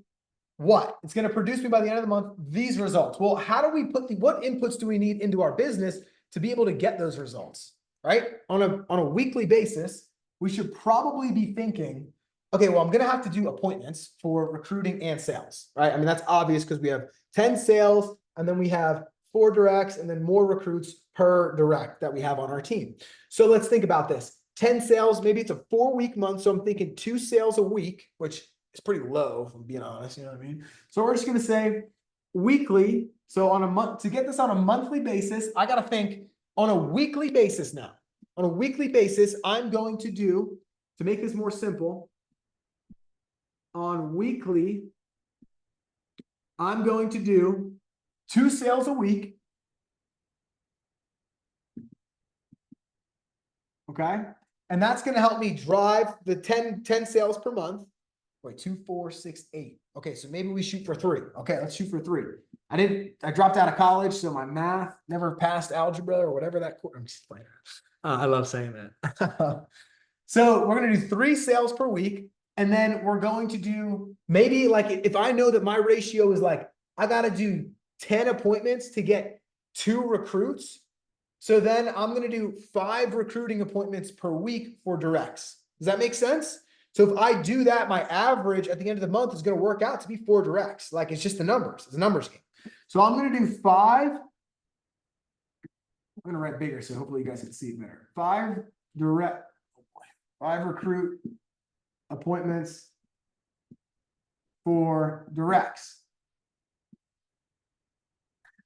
what? It's going to produce me by the end of the month these results. Well, how do we what inputs do we need into our business to be able to get those results, right? On a weekly basis, we should probably be thinking, okay, well, I'm going to have to do appointments for recruiting and sales, right? I mean, that's obvious because we have 10 sales and then we have 4 directs and then more recruits per direct that we have on our team. So let's think about this. 10 sales, maybe it's a 4-week month. So I'm thinking 2 sales a week, which is pretty low, if I'm being honest, you know what I mean? So we're just going to say weekly. So on a month, to get this on a monthly basis, I got to think on a weekly basis now. On a weekly basis, I'm going to do, to make this more simple, on weekly, I'm going to do 2 sales a week. Okay. And that's going to help me drive the 10 sales per month. Wait, 2, 4, 6, 8. Okay, so maybe we shoot for 3. Okay, let's shoot for 3. I dropped out of college, so my math never passed algebra or whatever that. I'm just playing. I love saying that. So we're going to do 3 sales per week. And then we're going to do maybe like if I know that my ratio is like, I got to do 10 appointments to get 2 recruits. So then I'm going to do 5 recruiting appointments per week for directs. Does that make sense? So if I do that, my average at the end of the month is going to work out to be 4 directs. Like it's just the numbers. It's a numbers game. So I'm going to do 5. I'm going to write bigger, so hopefully you guys can see it better. 5 recruit appointments for directs.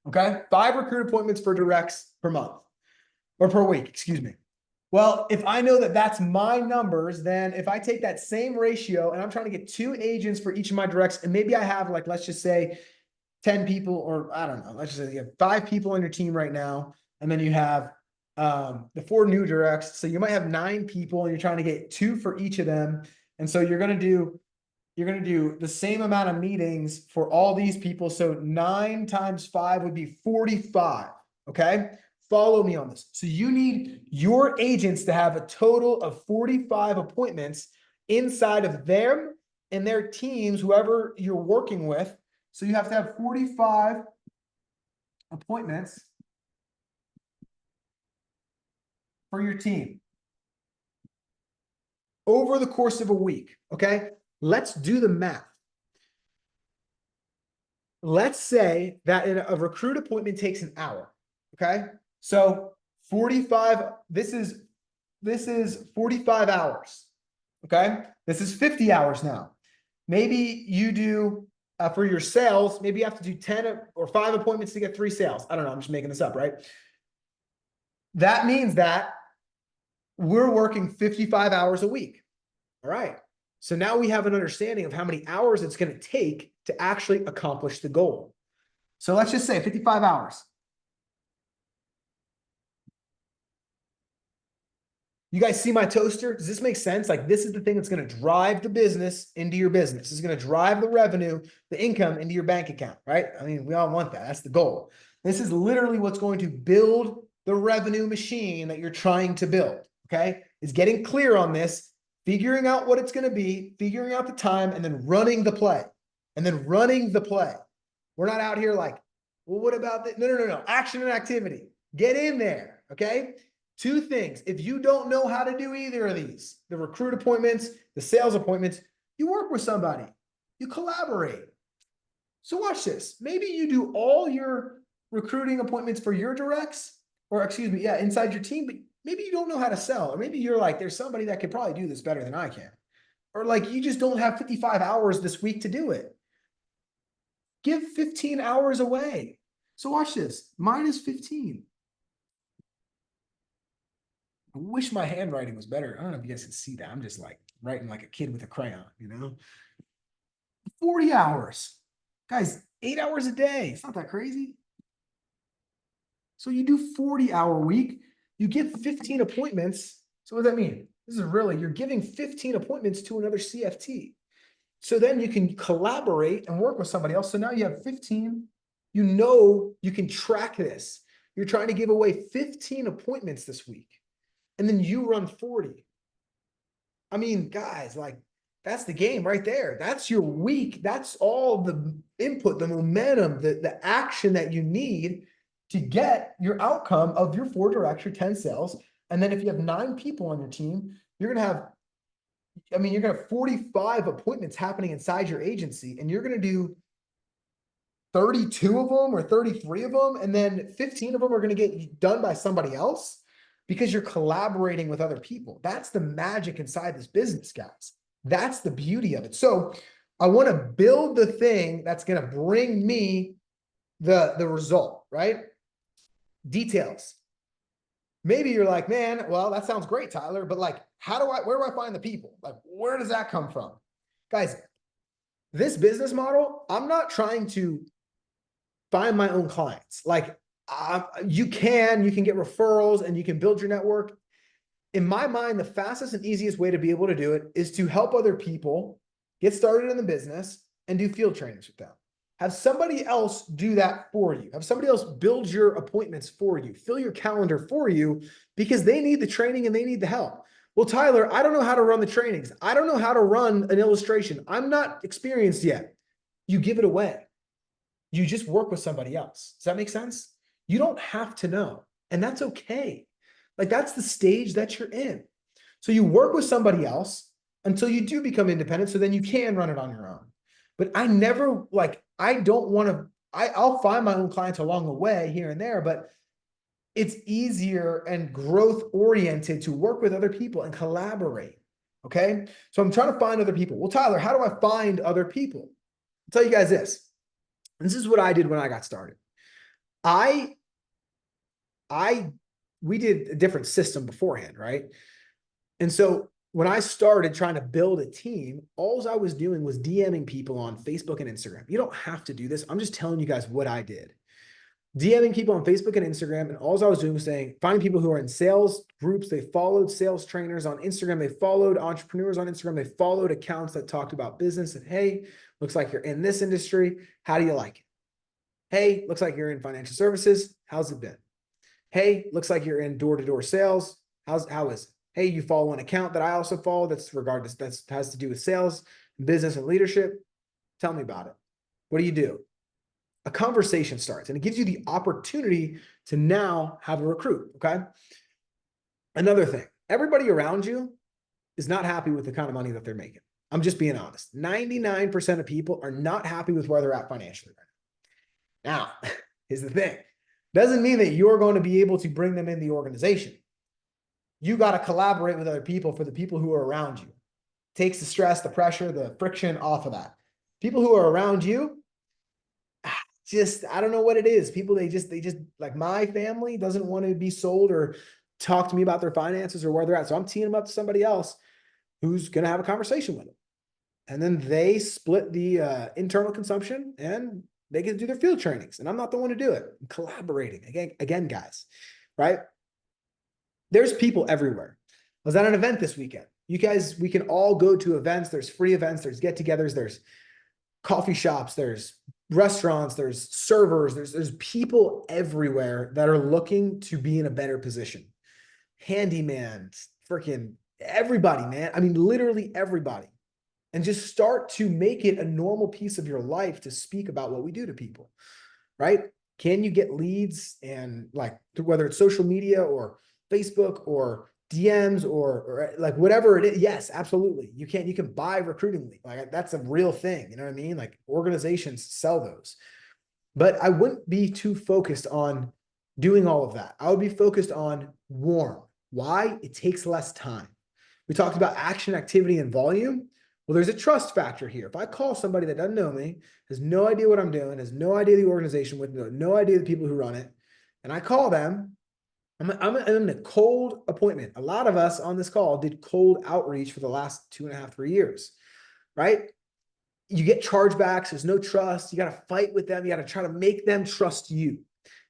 Okay, 5 recruit appointments for directs per month or per week, excuse me. Well, if I know that that's my numbers, then if I take that same ratio and I'm trying to get 2 agents for each of my directs, and maybe I have like, let's just say 10 people, or I don't know, let's just say you have 5 people on your team right now. And then you have the 4 new directs. So you might have 9 people and you're trying to get 2 for each of them. And so you're going to do the same amount of meetings for all these people. So 9 times 5 would be 45. Okay. Follow me on this. So you need your agents to have a total of 45 appointments inside of them and their teams, whoever you're working with. So you have to have 45 appointments for your team over the course of a week. Okay. Let's do the math. Let's say that a recruit appointment takes an hour. Okay. So 45, this is 45 hours. Okay. This is 50 hours now. Maybe you do for your sales, maybe you have to do 10 or 5 appointments to get 3 sales. I don't know. I'm just making this up, right? That means that we're working 55 hours a week. All right. So now we have an understanding of how many hours it's going to take to actually accomplish the goal. So let's just say 55 hours. You guys see my toaster? Does this make sense? Like, this is the thing that's going to drive the business into your business. This is going to drive the revenue, the income into your bank account, right? I mean, we all want that. That's the goal. This is literally what's going to build the revenue machine that you're trying to build, okay? Is getting clear on this, figuring out what it's going to be, figuring out the time, and then running the play. And then running the play. We're not out here like, well, what about that? No. Action and activity. Get in there, okay? Two things. If you don't know how to do either of these, the recruit appointments, the sales appointments, you work with somebody. You collaborate. So watch this. Maybe you do all your recruiting appointments for your directs, or excuse me, yeah, inside your team, but maybe you don't know how to sell, or maybe you're like, there's somebody that could probably do this better than I can. Or like, you just don't have 55 hours this week to do it. Give 15 hours away. So watch this. Mine is 15. I wish my handwriting was better. I don't know if you guys can see that. I'm just like writing like a kid with a crayon, 40 hours. Guys, 8 hours a day. It's not that crazy. So you do 40-hour week, you get 15 appointments. So what does that mean? This is really, you're giving 15 appointments to another CFT. So then you can collaborate and work with somebody else. So now you have 15, you can track this. You're trying to give away 15 appointments this week. And then you run 40. I mean, guys, like, that's the game right there. That's your week. That's all the input, the momentum, the action that you need to get your outcome of your 4 directs, your 10 sales. And then if you have 9 people on your team, you're going to have, you're going to have 45 appointments happening inside your agency, and you're going to do 32 of them or 33 of them. And then 15 of them are going to get done by somebody else because you're collaborating with other people. That's the magic inside this business, guys. That's the beauty of it. So I want to build the thing that's going to bring me the result, right? Details. Maybe you're like, man, well, that sounds great, Tyler, but like, where do I find the people? Like, where does that come from? Guys, this business model, I'm not trying to find my own clients. Like, you can get referrals and you can build your network. In my mind, the fastest and easiest way to be able to do it is to help other people get started in the business and do field trainings with them. Have somebody else do that for you. Have somebody else build your appointments for you, fill your calendar for you, because they need the training and they need the help. Well, Tyler, I don't know how to run the trainings. I don't know how to run an illustration. I'm not experienced yet. You give it away. You just work with somebody else. Does that make sense? You don't have to know, and that's okay. Like, that's the stage that you're in. So you work with somebody else until you do become independent, so then you can run it on your own. But I never, like, I don't want to, I'll find my own clients along the way here and there, but it's easier and growth oriented to work with other people and collaborate. Okay. So I'm trying to find other people. Well, Tyler, how do I find other people? I'll tell you guys this. This is what I did when I got started. We did a different system beforehand, right? And so when I started trying to build a team, all I was doing was DMing people on Facebook and Instagram. You don't have to do this. I'm just telling you guys what I did. DMing people on Facebook and Instagram, and all I was doing was saying, finding people who are in sales groups. They followed sales trainers on Instagram. They followed entrepreneurs on Instagram. They followed accounts that talked about business. And hey, looks like you're in this industry. How do you like it? Hey, looks like you're in financial services. How's it been? Hey, looks like you're in door-to-door sales. How is it? Hey, you follow an account that I also follow that has to do with sales, business, and leadership. Tell me about it. What do you do? A conversation starts, and it gives you the opportunity to now have a recruit, okay? Another thing, everybody around you is not happy with the kind of money that they're making. I'm just being honest. 99% of people are not happy with where they're at financially right now. Now, here's the thing. Doesn't mean that you're going to be able to bring them in the organization. You got to collaborate with other people for the people who are around you. Takes the stress, the pressure, the friction off of that. People who are around you, I don't know what it is. People, they just like, my family doesn't want to be sold or talk to me about their finances or where they're at. So I'm teeing them up to somebody else who's going to have a conversation with them. And then they split the internal consumption and they get to do their field trainings. And I'm not the one to do it. I'm collaborating again, guys, right? There's people everywhere. was at an event this weekend. You guys, we can all go to events. There's free events, there's get-togethers, there's coffee shops, there's restaurants, there's servers, there's people everywhere that are looking to be in a better position. Handyman, freaking everybody, man. I mean, literally everybody. And just start to make it a normal piece of your life to speak about what we do to people, right? Can you get leads and like whether it's social media or Facebook or DMs or like whatever it is? Yes, absolutely. You can buy recruiting leads. Like that's a real thing. You know what I mean? Like organizations sell those. But I wouldn't be too focused on doing all of that. I would be focused on warm. Why? It takes less time. We talked about action, activity, and volume. Well, there's a trust factor here. If I call somebody that doesn't know me, has no idea what I'm doing, has no idea the organization with no idea the people who run it, and I call them, I'm in a cold appointment. A lot of us on this call did cold outreach for the last 2.5, 3 years, right? You get chargebacks. There's no trust. You got to fight with them. You got to try to make them trust you.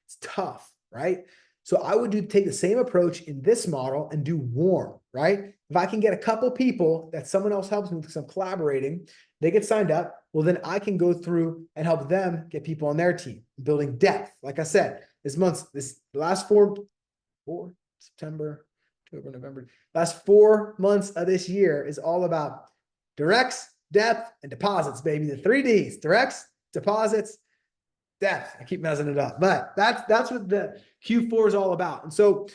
It's tough, right? So I would take the same approach in this model and do warm, right? If I can get a couple people that someone else helps me with because I'm collaborating, they get signed up. Well, then I can go through and help them get people on their team, building depth. Like I said, this last four September, October, November, last 4 months of this year is all about directs, depth, and deposits, baby. The 3Ds, directs, deposits, depth. I keep messing it up, but that's what the Q4 is all about. And so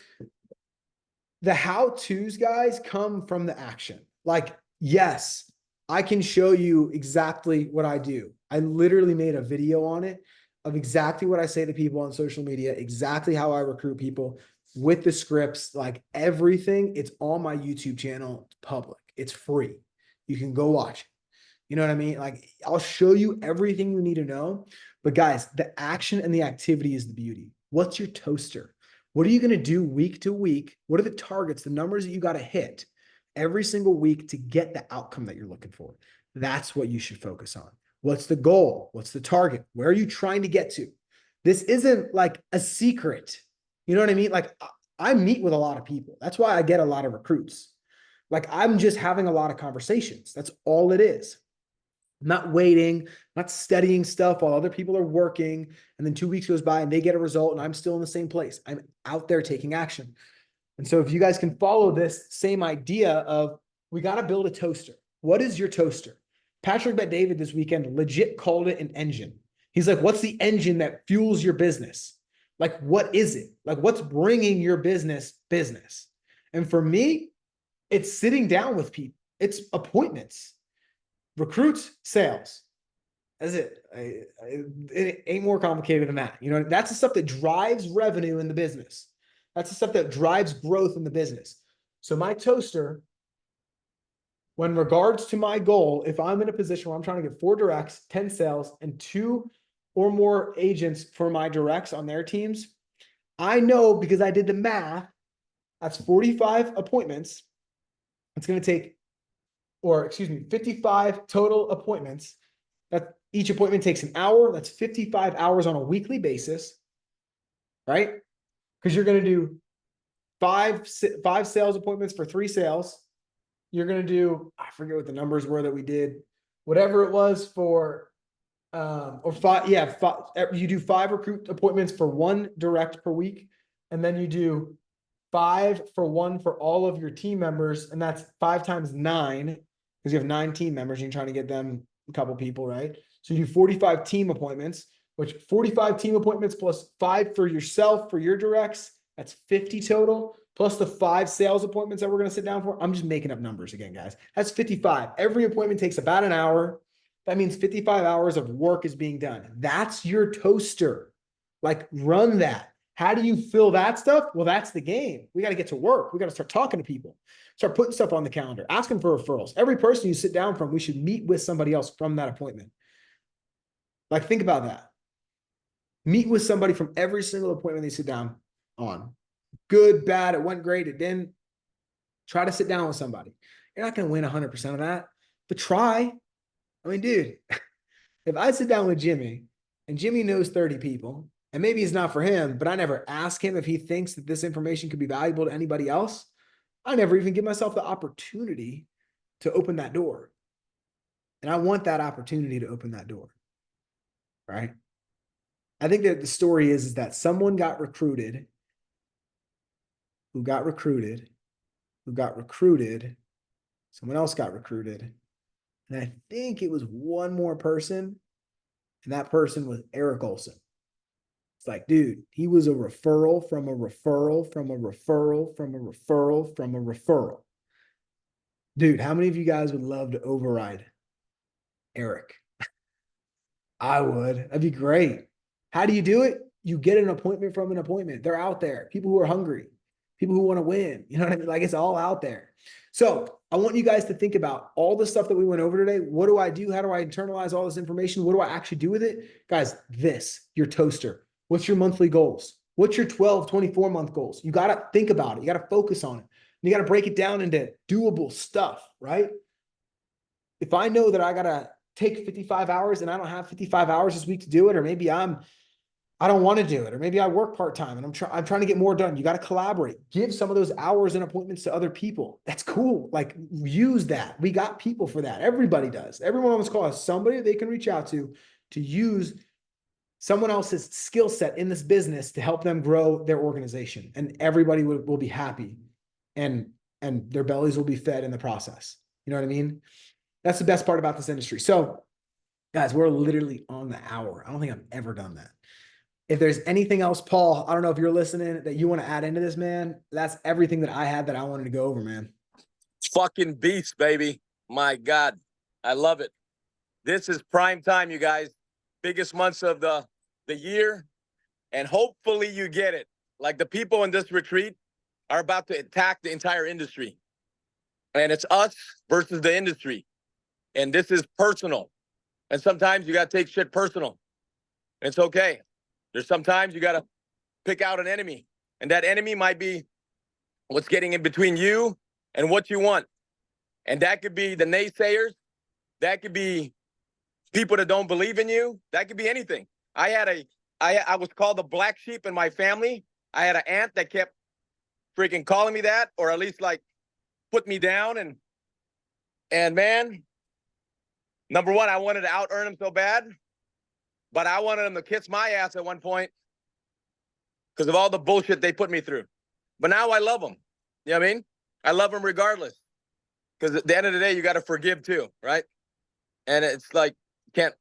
the how-tos, guys, come from the action. Like, yes, I can show you exactly what I do. I literally made a video on it of exactly what I say to people on social media, exactly how I recruit people with the scripts, like everything. It's on my YouTube channel. It's public. It's free. You can go watch it. You know what I mean? Like I'll show you everything you need to know. But guys, the action and the activity is the beauty. What's your toaster? What are you going to do week to week? What are the targets, the numbers that you got to hit every single week to get the outcome that you're looking for? That's what you should focus on. What's the goal? What's the target? Where are you trying to get to? This isn't like a secret. You know what I mean? Like I meet with a lot of people. That's why I get a lot of recruits. Like I'm just having a lot of conversations. That's all it is. I'm not waiting, not studying stuff while other people are working. And then 2 weeks goes by and they get a result and I'm still in the same place. I'm out there taking action. And so if you guys can follow this same idea of we got to build a toaster. What is your toaster? Patrick Bet David this weekend legit called it an engine. He's like, what's the engine that fuels your business? Like, what is it? Like, what's bringing your business? And for me, it's sitting down with people. It's appointments, recruits, sales. That's it. It ain't more complicated than that. You know, that's the stuff that drives revenue in the business. That's the stuff that drives growth in the business. So my toaster, when regards to my goal, if I'm in a position where I'm trying to get 4 directs, 10 sales, and 2 or more agents for my directs on their teams, I know because I did the math, that's 45 appointments. It's going to take, 55 total appointments. That each appointment takes an hour. That's 55 hours on a weekly basis, right? Because you're going to do five sales appointments for 3 sales. You're going to do, I forget what the numbers were that we did, whatever it was for, or 5, you do 5 recruit appointments for 1 direct per week. And then you do 5 for 1 for all of your team members. And that's 5 times 9, because you have 9 team members. You're trying to get them a couple people, right? So you do 45 team appointments, which 45 team appointments plus 5 for yourself, for your directs, that's 50 total, plus the 5 sales appointments that we're going to sit down for. I'm just making up numbers again, guys. That's 55. Every appointment takes about an hour. That means 55 hours of work is being done. That's your toaster. Like, run that. How do you fill that stuff? Well, that's the game. We got to get to work. We got to start talking to people, start putting stuff on the calendar, asking for referrals. Every person you sit down from, we should meet with somebody else from that appointment. Like, think about that. Meet with somebody from every single appointment they sit down on. Good, bad, it went great, it didn't. Try to sit down with somebody. You're not going to win 100% of that, but try. I mean, dude, if I sit down with Jimmy and Jimmy knows 30 people, and maybe it's not for him, but I never ask him if he thinks that this information could be valuable to anybody else, I never even give myself the opportunity to open that door. And I want that opportunity to open that door. Right. I think that the story is that someone got recruited, who got recruited, who got recruited, someone else got recruited. And I think it was one more person, and that person was Eric Olson. It's like, dude, he was a referral from a referral from a referral from a referral from a referral. Dude, how many of you guys would love to override Eric? I would. That'd be great. How do you do it? You get an appointment from an appointment. They're out there. People who are hungry, people who want to win. You know what I mean? Like, it's all out there. So I want you guys to think about all the stuff that we went over today. What do I do? How do I internalize all this information? What do I actually do with it? Guys, your toaster. What's your monthly goals? What's your 12, 24-month goals? You got to think about it. You got to focus on it. You got to break it down into doable stuff, right? If I know that I got to take 55 hours and I don't have 55 hours this week to do it, or maybe I don't want to do it, or maybe I work part-time and I'm trying to get more done. You got to collaborate. Give some of those hours and appointments to other people. That's cool. Like, use that. We got people for that. Everybody does. Everyone on this call has somebody they can reach out to use someone else's skill set in this business to help them grow their organization. And everybody will be happy, and their bellies will be fed in the process. You know what I mean? That's the best part about this industry. So guys, we're literally on the hour. I don't think I've ever done that. If there's anything else, Paul, I don't know if you're listening, that you want to add into this, man. That's everything that I had that I wanted to go over, man. It's fucking beast, baby. My God. I love it. This is prime time, you guys. Biggest months of the year. And hopefully you get it. Like, the people in this retreat are about to attack the entire industry. And it's us versus the industry. And this is personal. And sometimes you got to take shit personal. It's okay. There's sometimes you got to pick out an enemy. And that enemy might be what's getting in between you and what you want. And that could be the naysayers. That could be people that don't believe in you. That could be anything. I was called the black sheep in my family. I had an aunt that kept freaking calling me that, or at least like put me down. And man, number one, I wanted to out earn him so bad, but I wanted him to kiss my ass at one point because of all the bullshit they put me through. But now I love them. You know what I mean? I love them regardless. Because at the end of the day, you got to forgive too, right? And it's like, you can't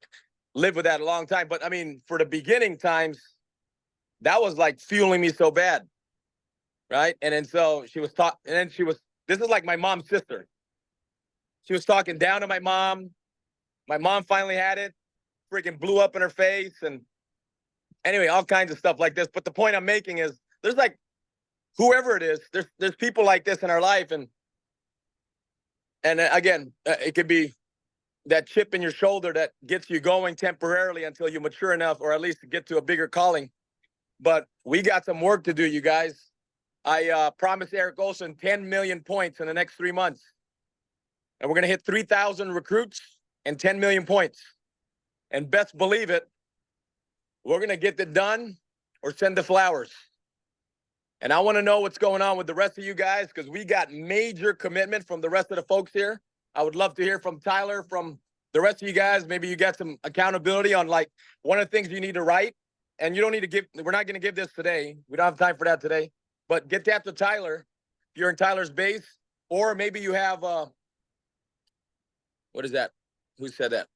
live with that a long time. But I mean, for the beginning times, that was like fueling me so bad, right? And then so she was talking, and then this is like my mom's sister. She was talking down to my mom. My mom finally had it, freaking blew up in her face. And anyway, all kinds of stuff like this. But the point I'm making is, there's like, whoever it is, there's people like this in our life. And again, it could be that chip in your shoulder that gets you going temporarily until you mature enough, or at least get to a bigger calling. But we got some work to do, you guys. I promised Eric Olson 10 million points in the next 3 months. And we're going to hit 3,000 recruits and 10 million points. And best believe it, we're going to get it done or send the flowers. And I want to know what's going on with the rest of you guys, because we got major commitment from the rest of the folks here. I would love to hear from Tyler, from the rest of you guys. Maybe you got some accountability on like one of the things you need to write. And you don't need to give, we're not going to give this today. We don't have time for that today. But get that to Tyler if you're in Tyler's base. Or maybe you have, what is that? Who said that?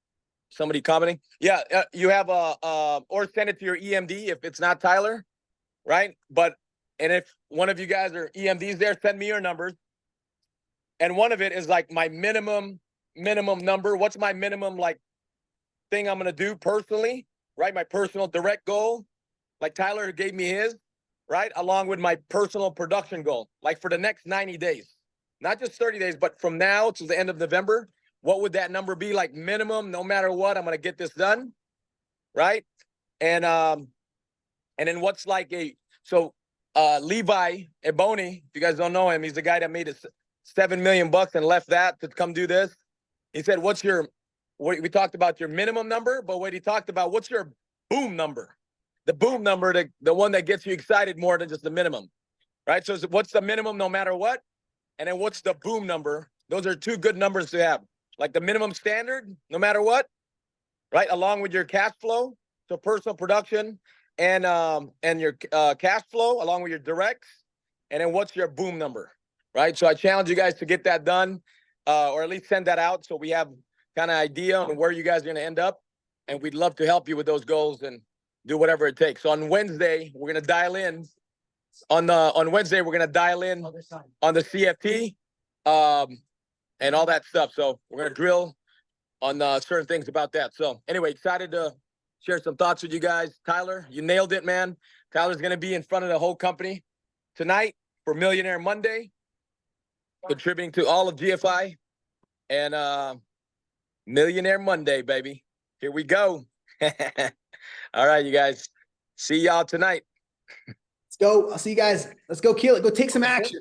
Somebody commenting? Yeah, you have or send it to your EMD if it's not Tyler, right? And if one of you guys are EMDs there, send me your numbers. And one of it is like my minimum number. What's my minimum like thing I'm going to do personally, right? My personal direct goal, like Tyler gave me his, right? Along with my personal production goal, like for the next 90 days, not just 30 days, but from now to the end of November, what would that number be? Like minimum, no matter what, I'm going to get this done, right? And then what's like Levi Ebony, if you guys don't know him, he's the guy that made it $7 million and left that to come do this. He said, we talked about your minimum number, but what he talked about, what's your boom number? The boom number, the one that gets you excited more than just the minimum, right? So what's the minimum no matter what? and then what's the boom number? Those are two good numbers to have. Like the minimum standard, no matter what, right? Along with your cash flow, so personal production and your cash flow along with your directs, and then what's your boom number, right? So I challenge you guys to get that done, or at least send that out so we have kind of idea on where you guys are going to end up, and we'd love to help you with those goals and do whatever it takes. So on Wednesday, we're going to dial in on Wednesday, we're going to dial in on the CFT, and all that stuff. So we're going to drill on certain things about that. So anyway, excited to share some thoughts with you guys. Tyler, you nailed it, man. Tyler's going to be in front of the whole company tonight for Millionaire Monday, contributing to all of GFI, and Millionaire Monday, baby. Here we go. All right, you guys. See y'all tonight. Let's go. I'll see you guys. Let's go kill it. Go take some action.